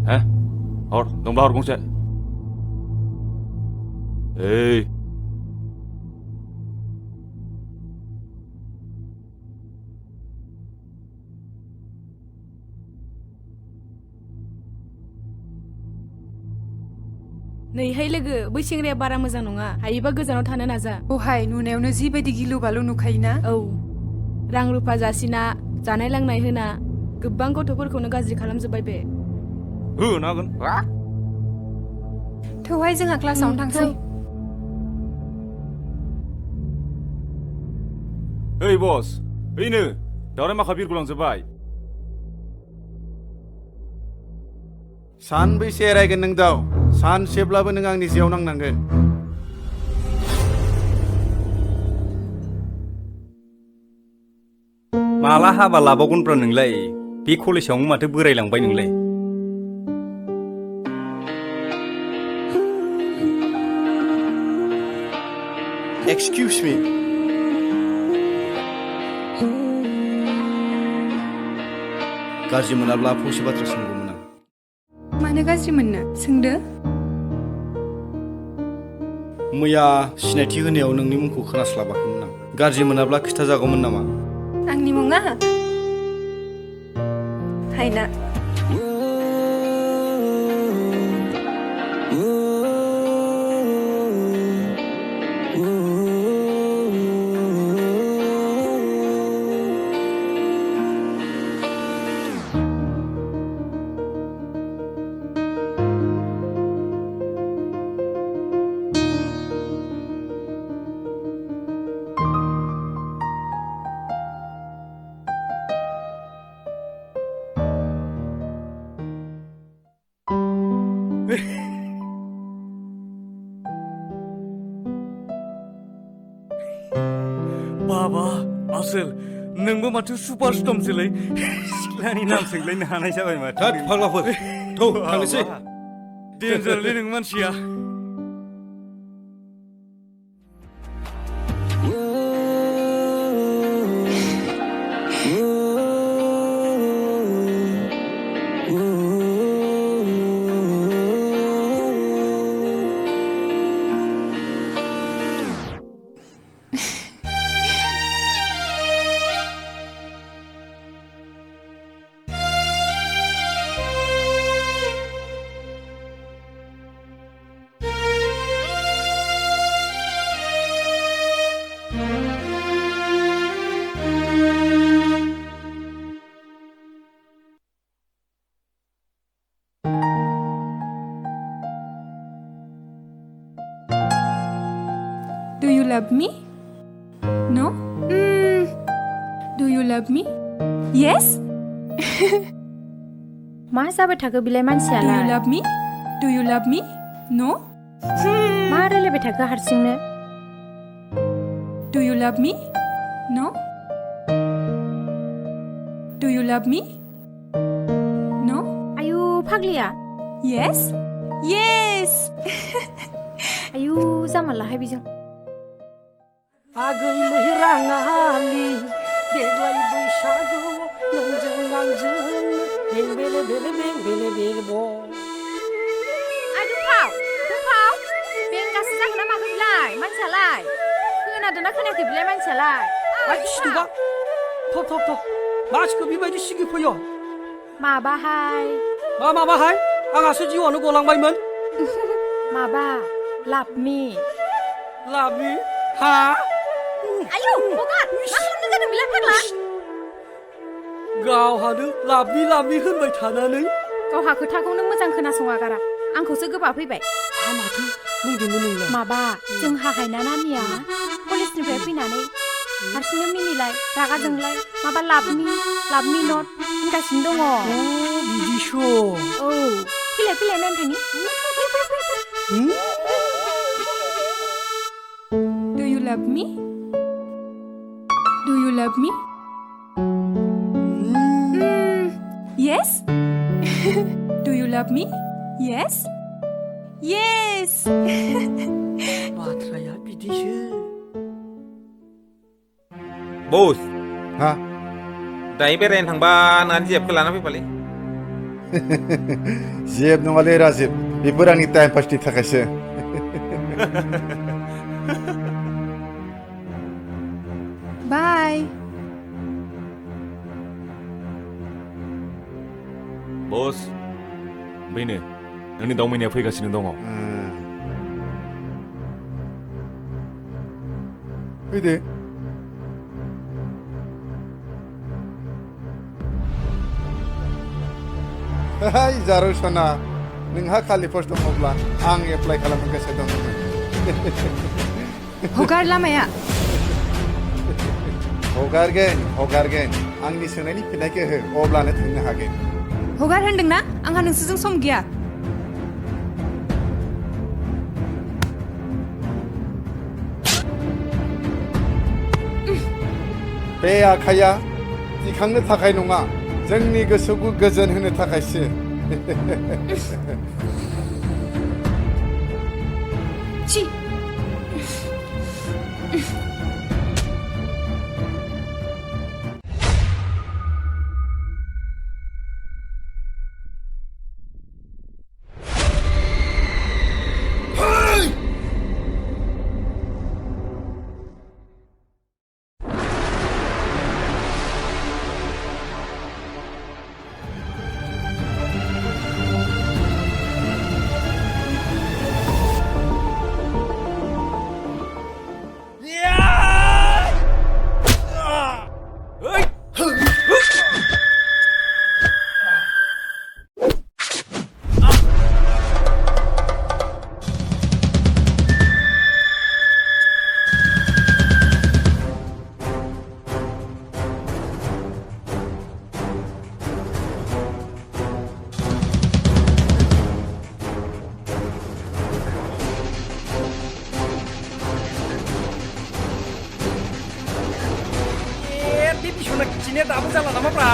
हैं? हर, दंबा हर गंसे। Hei. नैहाय लोगो बै सेंग्राया बारा मोजां नङा हायोबा गोजानाव थानो नाजा अहाय नुनायावनो जिबायदि गिलु बालु नुखायोना औ रां रुफा जासिना जानाय लोंनाय होना गोबां गथ'फोरखौनो गाज्रि खालामजोब्बाय बे होनागोन थौहाय जोंहा क्लासावनो थांसै ओइ बस ओइनो दावराय माखा बिरगुलांजोब्बाय सानबैसे रायगोन नों दाव सानसेब्लाबो नों आंनि जियाव नांनांगोन माला हाबा लाबावगोनब्रा नोंलाय बे कलेजावनो माथो बोरायलांबाय नोंलाय Excuse me. गाज्रि मोनाब्ला फंसे बाथ्रा सोंगौमोन आं मानो गाज्रि मोननो सोंदो मैया सिनायथि होनायाव नोंनि मुंखौ खोनास्लाबाखैमोन आं गाज्रि मोनाब्ला खिथाजागौमोन नामा आंनि मुङा हायना बाबा आसोल नोंबो माथो सुपारस्टारसोलै सिख्लानि नाम सोंलायनो हानाय जाबाय माथो थोद फाग्लाफोर थौ थांनोसै डेन्जारलै नों मानसिया Do you love me? No? Do you love me? Yes? मा जाबाय थाखो बिलाय मानसियालाय? Do you love me? Do you love me? No? मा रायलायबाय थाखो हारसिंनो? Do you love me? No? Do you love me? No? आयु फाग्लिया? Yes? Yes! आयु जामालाहाय बेजों आगै मैराङालि देग्लाय बैसागुआव नोंजों आंजों बेंबेले बेले बेंबेले बेलबो दुफाव बेंगासो जागोन ना मागो बिलाय मानसियालाय खोनादोंना खोनायाखै बिलाय मानसियालाय सिथुबा थ मासिखौ बेबायदि सिगि फैयो माबाहाय माबाहाय आंहासो जिउआनो गलांबायमोन माबा लाभमि हा आयु हगार मा खालामनो जादों बिलाय फाग्ला गावहानो लाभमि होनबाय थानानै गावहा खोथाखौनो मोजां खोनासङा गारा आंखौसो गोबा फैबाय माथो बुंदोंमोन नोंलाय माबा जोंहा हायना नानिया कलेजनिफ्राय फैनानै हारसिंनो मिनिलाय रागा जोंलाय माबा लाभमि नट होनगासिनो दङ बिदिसो औ फैलाय नायनो थांनि Do you love me? Do you love me? Yes? Do you love me? Yes? Yes! बाथ्राया बिदिसो बस हा दायो बेरायनो थांबा नानि जेबखौ लाना फैबालै जेब नङालै राजिब बेफोर आंनि टाइम पासनि थाखायसो Bye! बस बेनो नोंनि दावबायनाया फैगासिनो दङ फैदो हाय जारौ सना नोंहा खालि पस्ट दङब्ला आं एप्लाइ खालामनो गोसो दंमोन हगार लामाया हगारगोन आंनि सोंनायनि फिननायखौ हो अब्लानो थांनो हागोन हगार होनदोंना आंहा नोंसोरजों सम गैया बे आखाया दिखांनो थाखाय नङा जोंनि गोसोखौ गोजोन होनो थाखायसो ছি बे बिसना खिनाया दाबो जाला नामाब्रा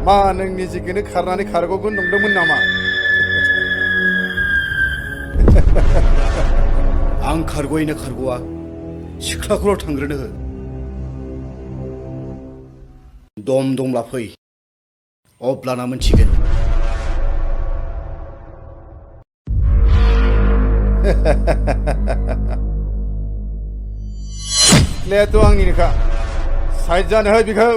मा नों निजेखौनो खारनानै खारग'गोन नंदोंमोन नामा आं खारग'यैनो खारग'आ सिख्लाखौल' थांग्रोनो हो दम दंब्ला फै अब्लाना मोनथिगोन सिख्लायाथ' आंनिनोखा साइड जानो हो बिखौ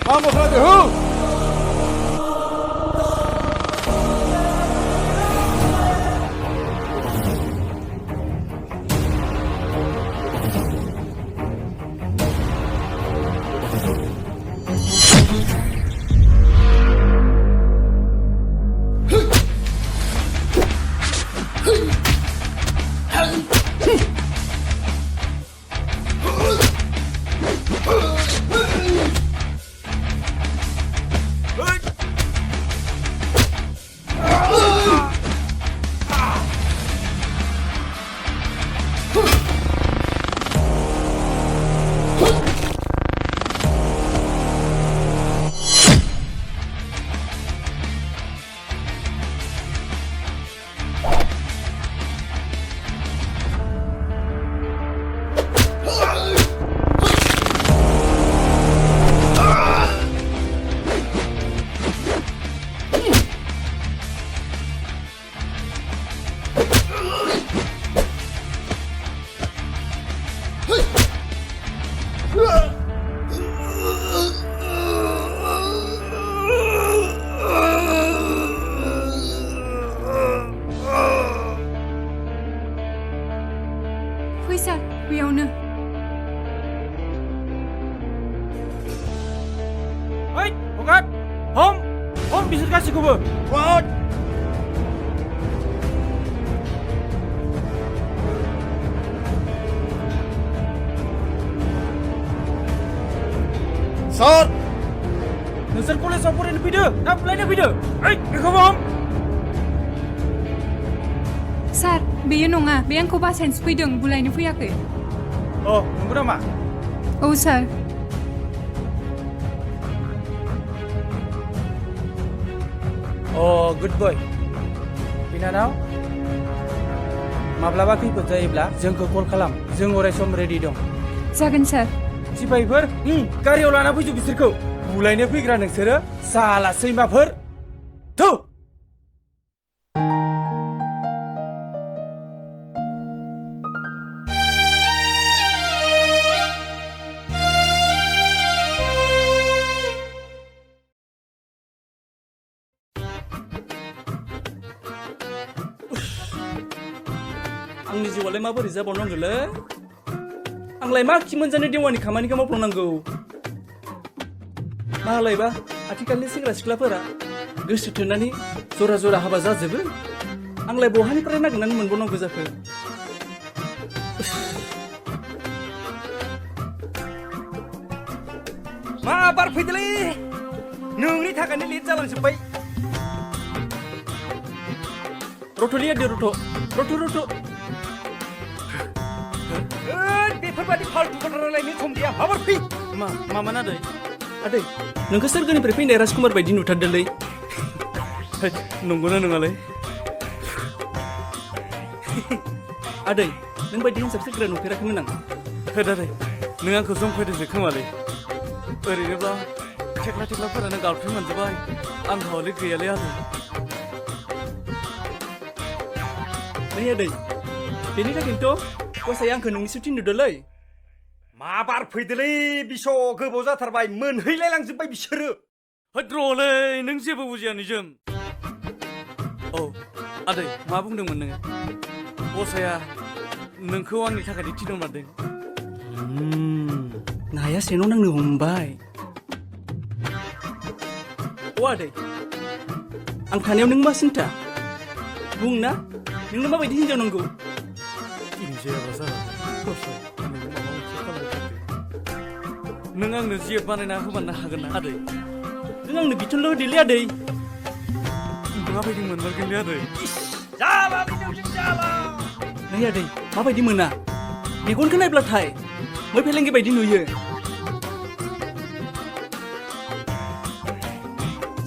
Vamos, Frade, बिसोर गासैखौबो सार नोंसोर कलेजाव फरायनो फैदो ना बुलायनो फैदो बेखौबो हम सार बेयो नङा बे आंखौ बासायनोसो फैदों बुलायनो फैयाखै नंगौ नामा औ सार गुड बय बिनानाव माब्लाबा खैफोद जायोब्ला जोंखौ कल खालाम जों अरायसम रेडि दं जागोन सार सिपाहिफोर गारियाव लाना फैजो बिसोरखौ बुलायनो फैग्रा नोंसोरो साला सैमाफोर थौ आंनि जिउआलाय माबोरै जाबावनांगौलै आंलाय मा खि मोनजानो देवानि खामानिखौ मावफ्लांनांगौ मालायबा आथिखालनि सेंग्रा सिख्लाफोरा गोसो थोनानै जरा जरा हाबा जाजोबो आंलाय बहानिफ्राय नागिरनानै मोनबावनांगौ जाखो मा बार फैदोलै नोंनि थाखायनो लेट जालांजोब्बाय रथ'लै आदै रथ' बेफोरबायदि फाल्टु रायलायनो सम गैया माबार फै मामोन आदै नोंखौ सोरगोनिफ्राय फैनाय राजकुमार बायदि नुथारदोंलै नंगौना नङालै आदै नों बायदि हिनजाव सेंग्रा नुफेराखैमोन आं आदै नों आंखौ जंखायदोंसो खोमालै ओरैनोब्ला थेख्लाफोरानो गाबख्रि मोनजोब्बाय आं हले गैयालै आदै नै आदै बेनि थाखायनोथ' गसाया आंखौ नोंनिसो थिनहरदोंलै मा बार फैदोलै बिस' गोबाव जाथारबाय मोनहैलाय लांजोब्बाय बिसोरो होद्र'लै नों जेबो बुजिया निजोम औ आदै मा बुंदोंमोन नोङो गसाया नोंखौ आंनि थाखाय थिनहरमारदों नाया सेनाव नांनो हमबाय अ आदै आं थानायाव नों मा सिन्था बुं ना नोंनो माबायदि हिनजाव नांगौ नों आंनो जिएफ बानायना होबानो हागोन ना आदै नों आंनो बिथोनल' होदोलै आदै माबायदि मोनमारगोनलै आदै नै आदै माबायदि मोना मेगनखौ नायब्लाथाय मै फेलेंगि बायदि नुयो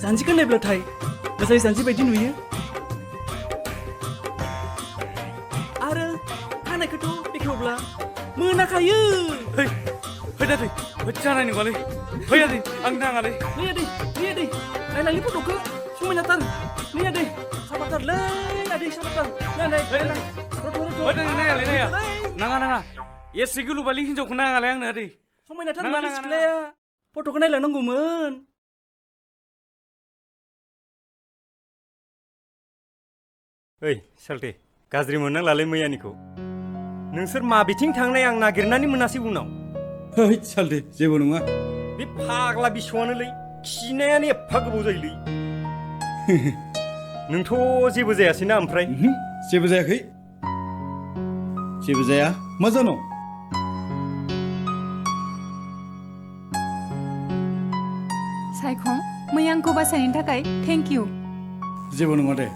जानजिखौ नायब्लाथाय मोजाङै जानजि बायदि नुयो आरो खानायखौथ' बेखेवब्ला मोनाखायो फै आदै जानाय नङालै फै आदै आं नाङालै नै आदै नायलांनि फट'खौ समायनाथार नै आदै साबाथारलै आदै साबाथार नाङा एसे गोलुबालि हिनजावखौ नाङालै आंनो आदै समायनाथार माने सिख्लाया फट'खौ नायलांनांगौमोन ओइ साल्थे गाज्रि मोननांलालै मैयानिखौ नोंसोर माबेथिं थांनाय आं नागिरनानै मोनासै उनाव ओइ साल्थे जेबो नङा बे फाग्ला बिसौआनोलै खिनायानो एफा गोबाव जायोलै नोंथ' जेबो जायासैना ओमफ्राय जेबो जायाखै जेबो जाया मा जानो सायखं मैया आंखौ बासायनायनि थाखाय थेंक इउ जेबो नङा दे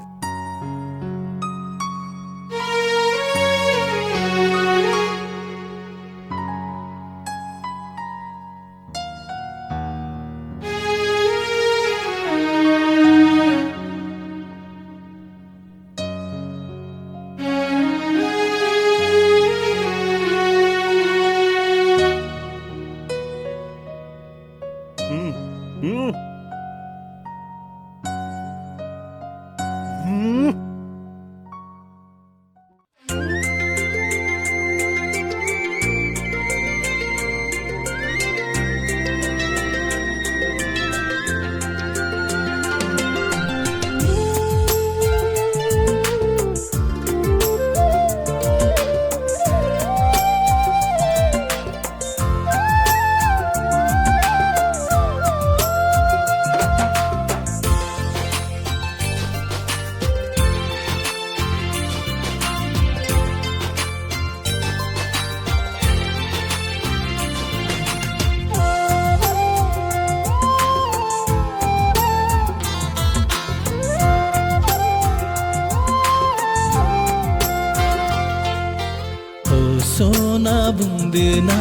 सना बुंदोना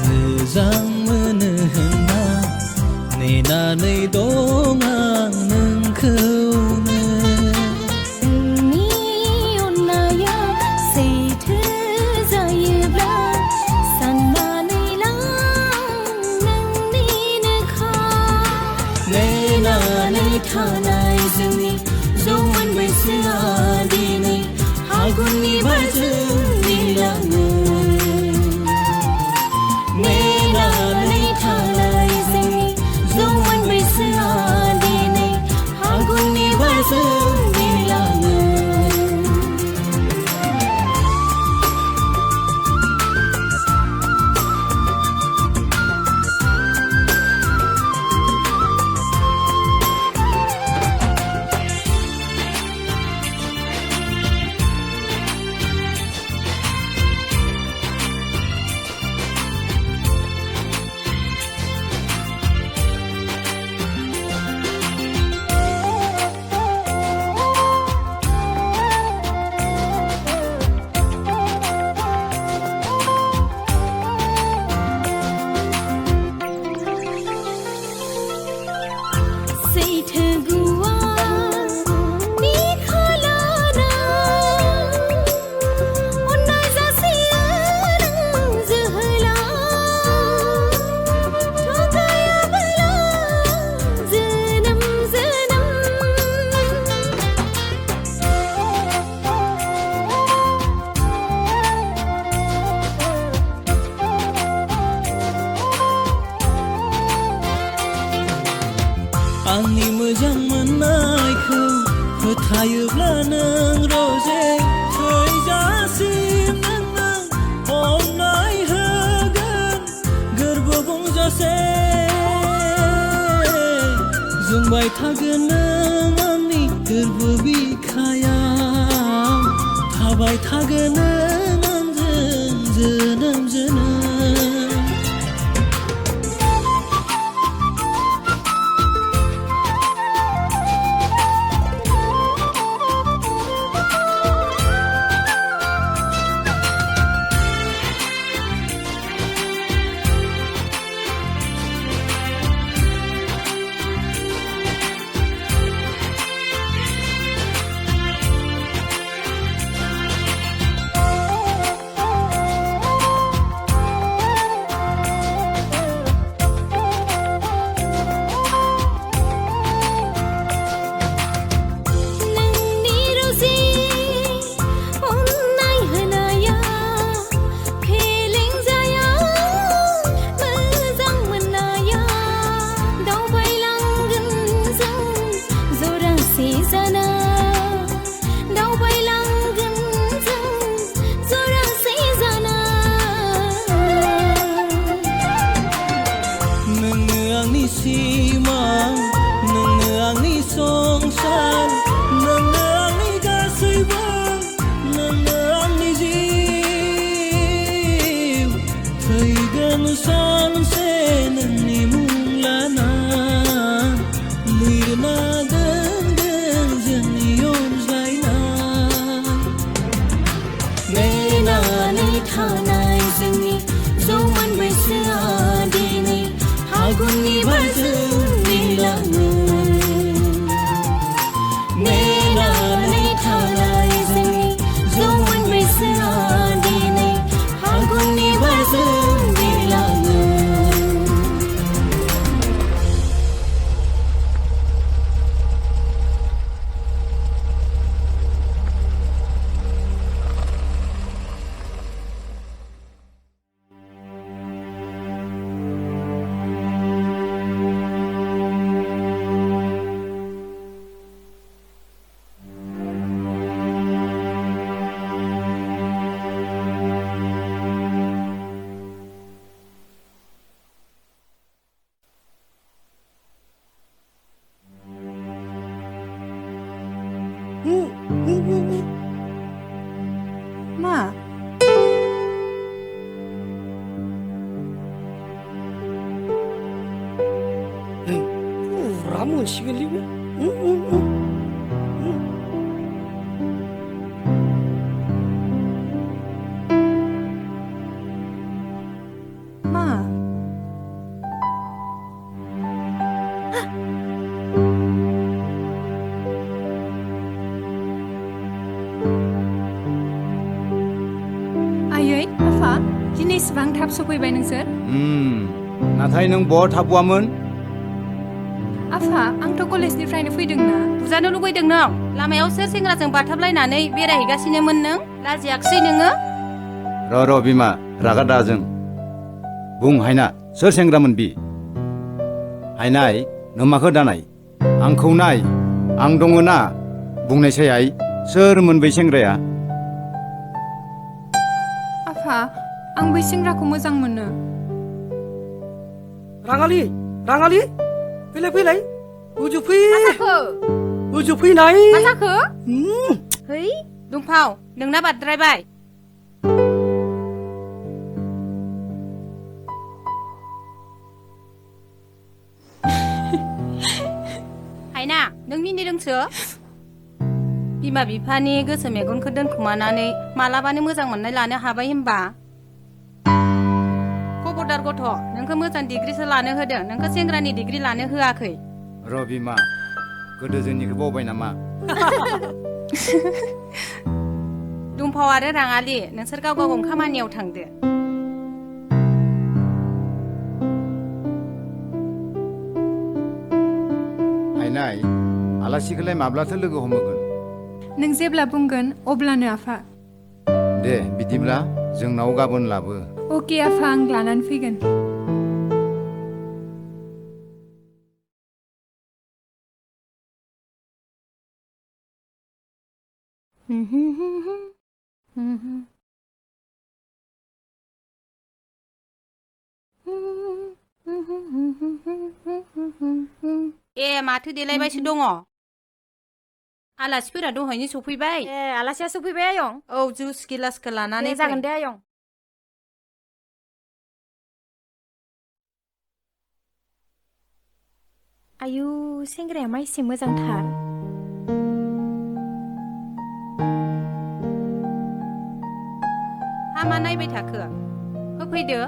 मोजां मोनो होनना नेनानै दं आं नोंखौनो नोंनि अननाया सैथो जायोब्ला साननानै ला नोंनिनोखा नेनानै थानाय जोंनि जौमोन बैसोआ दिनै हागुननि बारजों बिरलाङो नेनानै थानाय जोंनि जौमोन बैसोआ दिनै हागुननि बारजों बिरलाङो मोजां मोननायखौ फोथायोब्ला नों रजे थैजासिम नोंनो अननाय होगोन गोरबो बुंजासे जोंबाय थागोन नों आंनि गोरबो बिखायाव थाबाय थागोन नों आंजों जोनोम जोनोम एसेबां थाब सफैबाय नोंसोर नाथाय नों बहा थाबोआमोन आफा आंथ' कलेजनिफ्रायनो फैदोंना बुजानो लुगैदों नों लामायाव सोर सेंग्राजों बाथाबलायनानै बेरायहैगासिनोमोन नों लाजियाखिसै नोङो र' बिमा रागा दाजों बुं हायना सोर सेंग्रामोन बि हायनाय नों माखो दानाय आंखौ नाय आं दङ ना बुंनायसाय आइ सोरमोन बै सेंग्राया आफा आं बै सेंग्राखौ मोजां मोनो राङालि राङालि फैलाय फैलाय उजुफै उजुफैनाय मा जाखो है दुमफाव नोंना बाद्रायबाय हायना नों मिनिदोंसो बिमा बिफानि गोसो मेगनखौ दोनखुमानानै मालाबानो मोजां मोननाय लानो हाबाय होनबा खबरदार गथ' नोंखौ मोजां डिग्रिसो लानो होदों नोंखौ सेंग्रानि डिग्रि लानो होआखै र' बिमा गोदो जोंनिखौ बावबाय नामा दुमफाव आरो राङालि नोंसोर गाव गाव खामानियाव थांदो हायनाय आलासिखौलाय माब्लाथो लोगो हमगोन नों जेब्ला बुंगोन अब्लानो आफा दे बिदिब्ला जोंनाव गाबोन लाबो अके आफा आं लानानै फैगोन ए माथो देलायबायसो दङ आलासिफोरा दहायनो सफैबाय ए आलासिया सफैबाय आयं औ जुस गिलासखौ लानानै दे जागोन दे आयं आयु सेंग्राया मा एसे मोजांथार हामा नायबाय थाखो होफैदो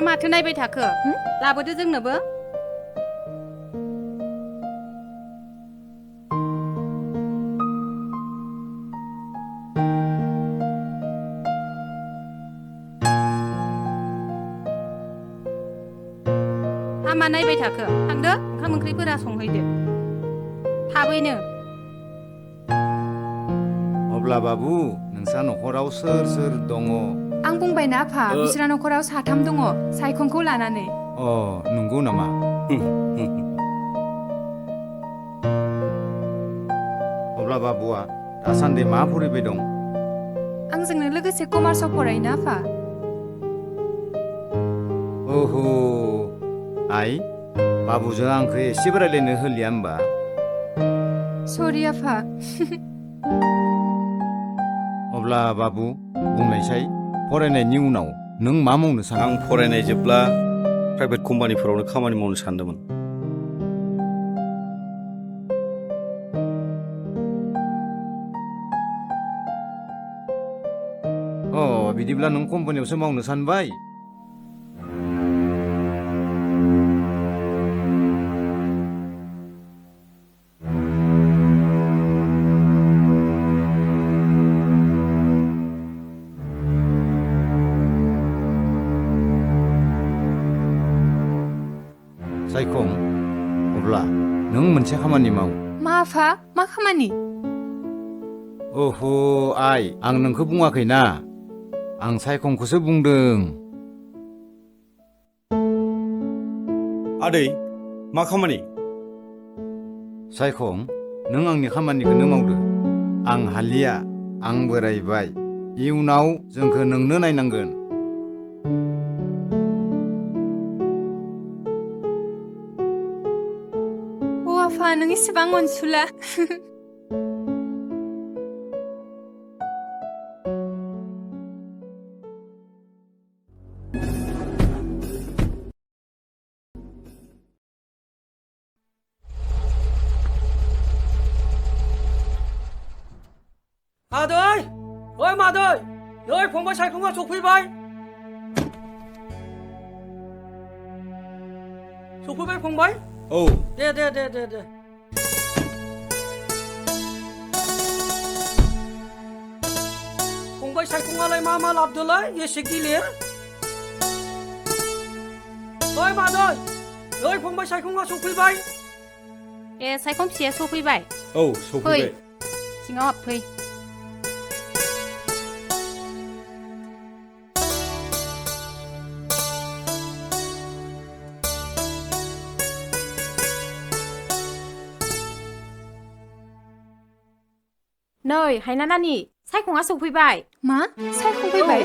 माथो नायबाय थाखो लाबोदो जोंनोबो हामा नायबाय थाखो थांदो ओंखाम ओंख्रिफोरा संहैदो थाबैनो अब्ला बाबु नोंसा न'खराव सोर सोर दङ आं बुंबायना आफा बिस्रा न'खराव साथाम दङ सायखंखौ लानानै अ नंगौ नामा अब्ला बाबुआ दासान्दि मा फरायबाय दं आंजोंनो लोगोसे कमार्सआव फरायोना आफा ओहो आइ बाबुजों आंखौ एसेबो रायलायनो होलिया होमबा सरि आफा अब्ला बाबु बुंनायसाय फरायनायनि उनाव नों मा मावनो सानो आं फरायनाय जोबब्ला प्राइभेट कम्पानिफोरावनो खामानि मावनो सानदोंमोन अ बिदिब्ला नों कम्पानियावसो मावनो सानबाय सायखं अब्ला नों मोनसे खामानि माव मा आफा मा खामानि ओहो आइ आं नोंखौ बुङाखैना आं सायखंखौसो बुंदों आदै मा खामानि सायखं नों आंनि खामानिखौनो मावदो आं हालिया आं बोरायबाय इयुनाव जोंखौ नोंनो नायनांगोन आफा नों इसेबां अनसुला मादै ओइ मादै नै फंबाय सायखंआ सफैबाय फंबाय औ दे दे दे दे दे फंबाय सायखंआलाय मा मा लाबोदोलाय एसे गिलिर ओइ मादै नै फंबाय सायखंआ सफैबाय ए सायखं फिसाया सफैबाय औ सफैबाय सिङाव हाबफै नै हायना नानि सायखंआ सफैबाय मा सायखं फैबाय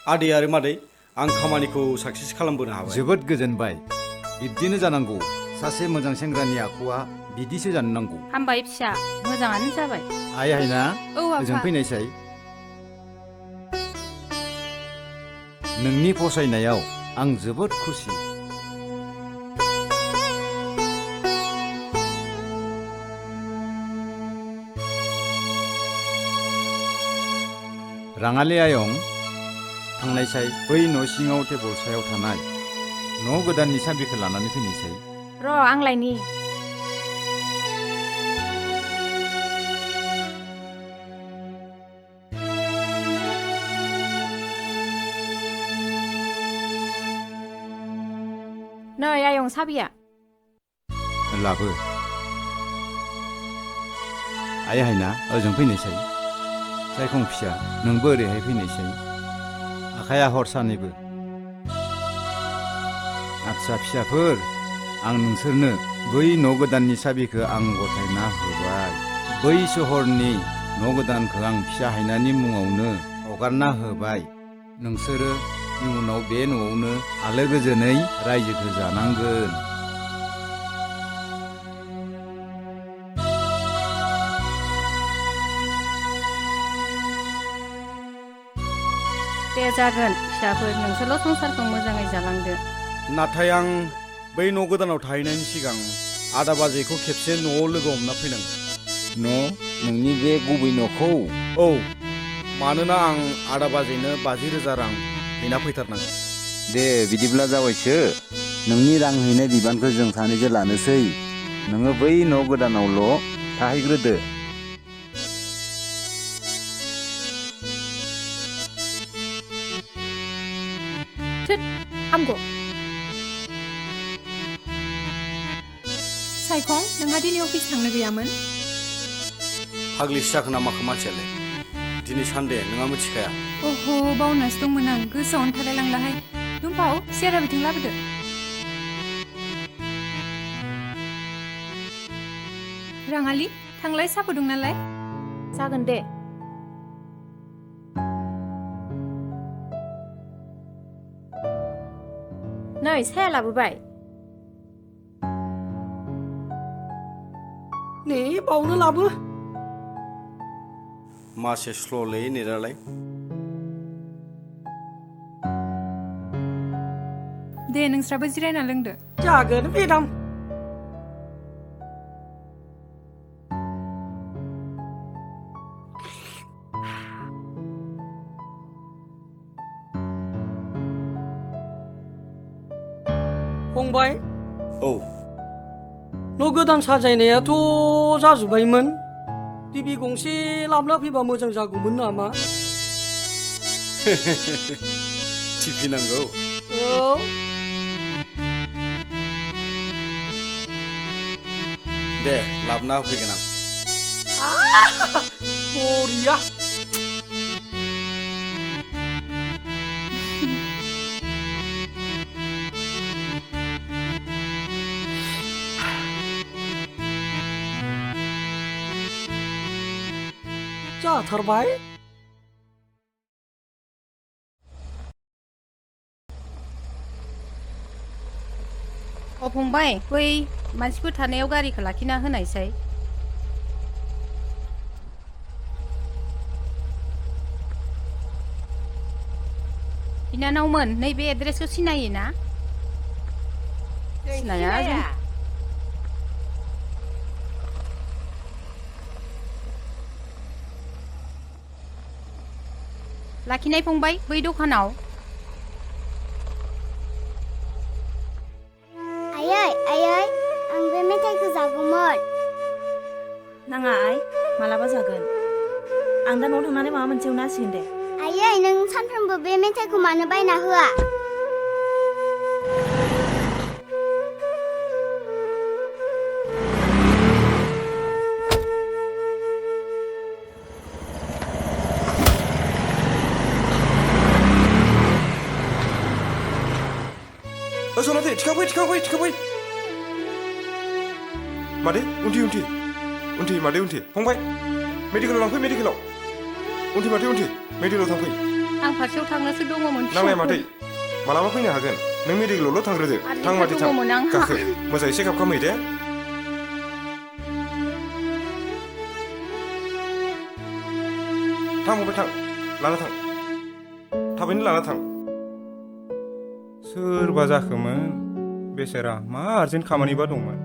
आदै आरो मादै आं खामानिखौ साक्सेस खालामबोनो हाबाय जोबोद गोजोनबाय बिब्दिनो जानांगौ सासे मोजां सेंग्रानि आखुआ बिदिसो जानो नांगौ हामबाय फिसा मोजाङानो जाबाय आइ हायना औ ओजों आफा फैनायसाय नोंनि फसायनायाव आं जोबोद खुसि राङालि आयं थांनायसाय बै न' सिङाव टेबोल सायाव थानाय न' गोदाननि साबिखौ लानानै फैनायसाय र' आंलायनि नै आयं साबिया लाबो आइ हायना ओजों फैनायसाय सायखं फिसा नोंबो ओरैहाय फैनायसाय आखाया हर सानैबो आदसा फिसाफोर आं नोंसोरनो बै न' गोदाननि साबिखौ आं गथायना होबाय बै सहरनि न' गोदानखौ आं फिसा हायनानि मुङावनो हगारना होबाय नोंसोरो इयुनाव बे न'आवनो आलो गोजोनै रायजोखौ जानांगोन दे जागोन फिसाफोर नोंसोरल' संसारखौ मोजाङै जालांदो नाथाय आं बै न' गोदानाव थाहैनायनि सिगां आदा बाजैखौ खेबसे न'आव लोगो हमना फैनांगोन नोंनि बे गुबै न'खौ औ मानोना आं आदा बाजैनो 50,000 रां हैना फैथारनांगोन दे बिदिब्ला जाबायसो नोंनि रां हैनाय बिबानखौ जों सानैजों लानोसै नोङो बै न' गोदानावल' थाहैग्रोदो हामगौ सायखं नोंहा दिनै अफिस थांनो गैयामोन फाग्लिसो जाखोना माखो मानसियालाय दिनै सानदे नोंहा मिथिखाया अह बावनासो दंमोन आं गोसोआवनो थालाय लांलाहाय दुमफाव सियारा बिथिं लाबोदो राङालि थांलाय साहा फुदुं नालाय जागोन दे नै साया लाबोबाय नै बावनो लाबो मासे स्ल'लै नेरालाय दे नोंस्राबो जिरायना लोंदो जागोन मेडाम फंबाय औ न' गोदान साजायनायाथ' जाजोब्बायमोन टिभि गंसे लाबोना फैबा मोजां जागौमोन नामा टिभि नांगौ औ दे लाबोना होफैगोन आं बरिया जाथारबाय फंबाय बै मानसिफोर थानायाव गारिखौ लाखिना होनायसै बिनानावमोन नैबे एड्रेसखौ सिनायो ना सिनाया जों लाखिनाय फंबाय बै दखानाव आयै आं बे मेथाइखौ जागौमोन नाङा आइ मालाबा जागोन आं दा न'आव थांनानै माबा मोनसे उनाव होसिगोन दे आयै नों सानफ्रोमबो बे मेथाइखौ मानो बायना होआ सनाथि थिखांफै मादै उन्थि मादै उन्थि फंबाय मेडिकेलाव लांफै मेडिकेलाव उन्थि मादै उन्थि मेडिकेलाव थांफै आं फारसेयाव थांनोसो दङमोन नांलाय मादै मालाबा फैनो हागोन नों मेडिकेलावल' थांग्रोदो थां मादै थां गाखो मोजाङै चेकआप खालामहै दे थां फंबाय थां लाना थां थाबैनो लाना थां सोरबा जाखोमोन बेसेरा मा आर्जेन्ट खामानिबा दंमोन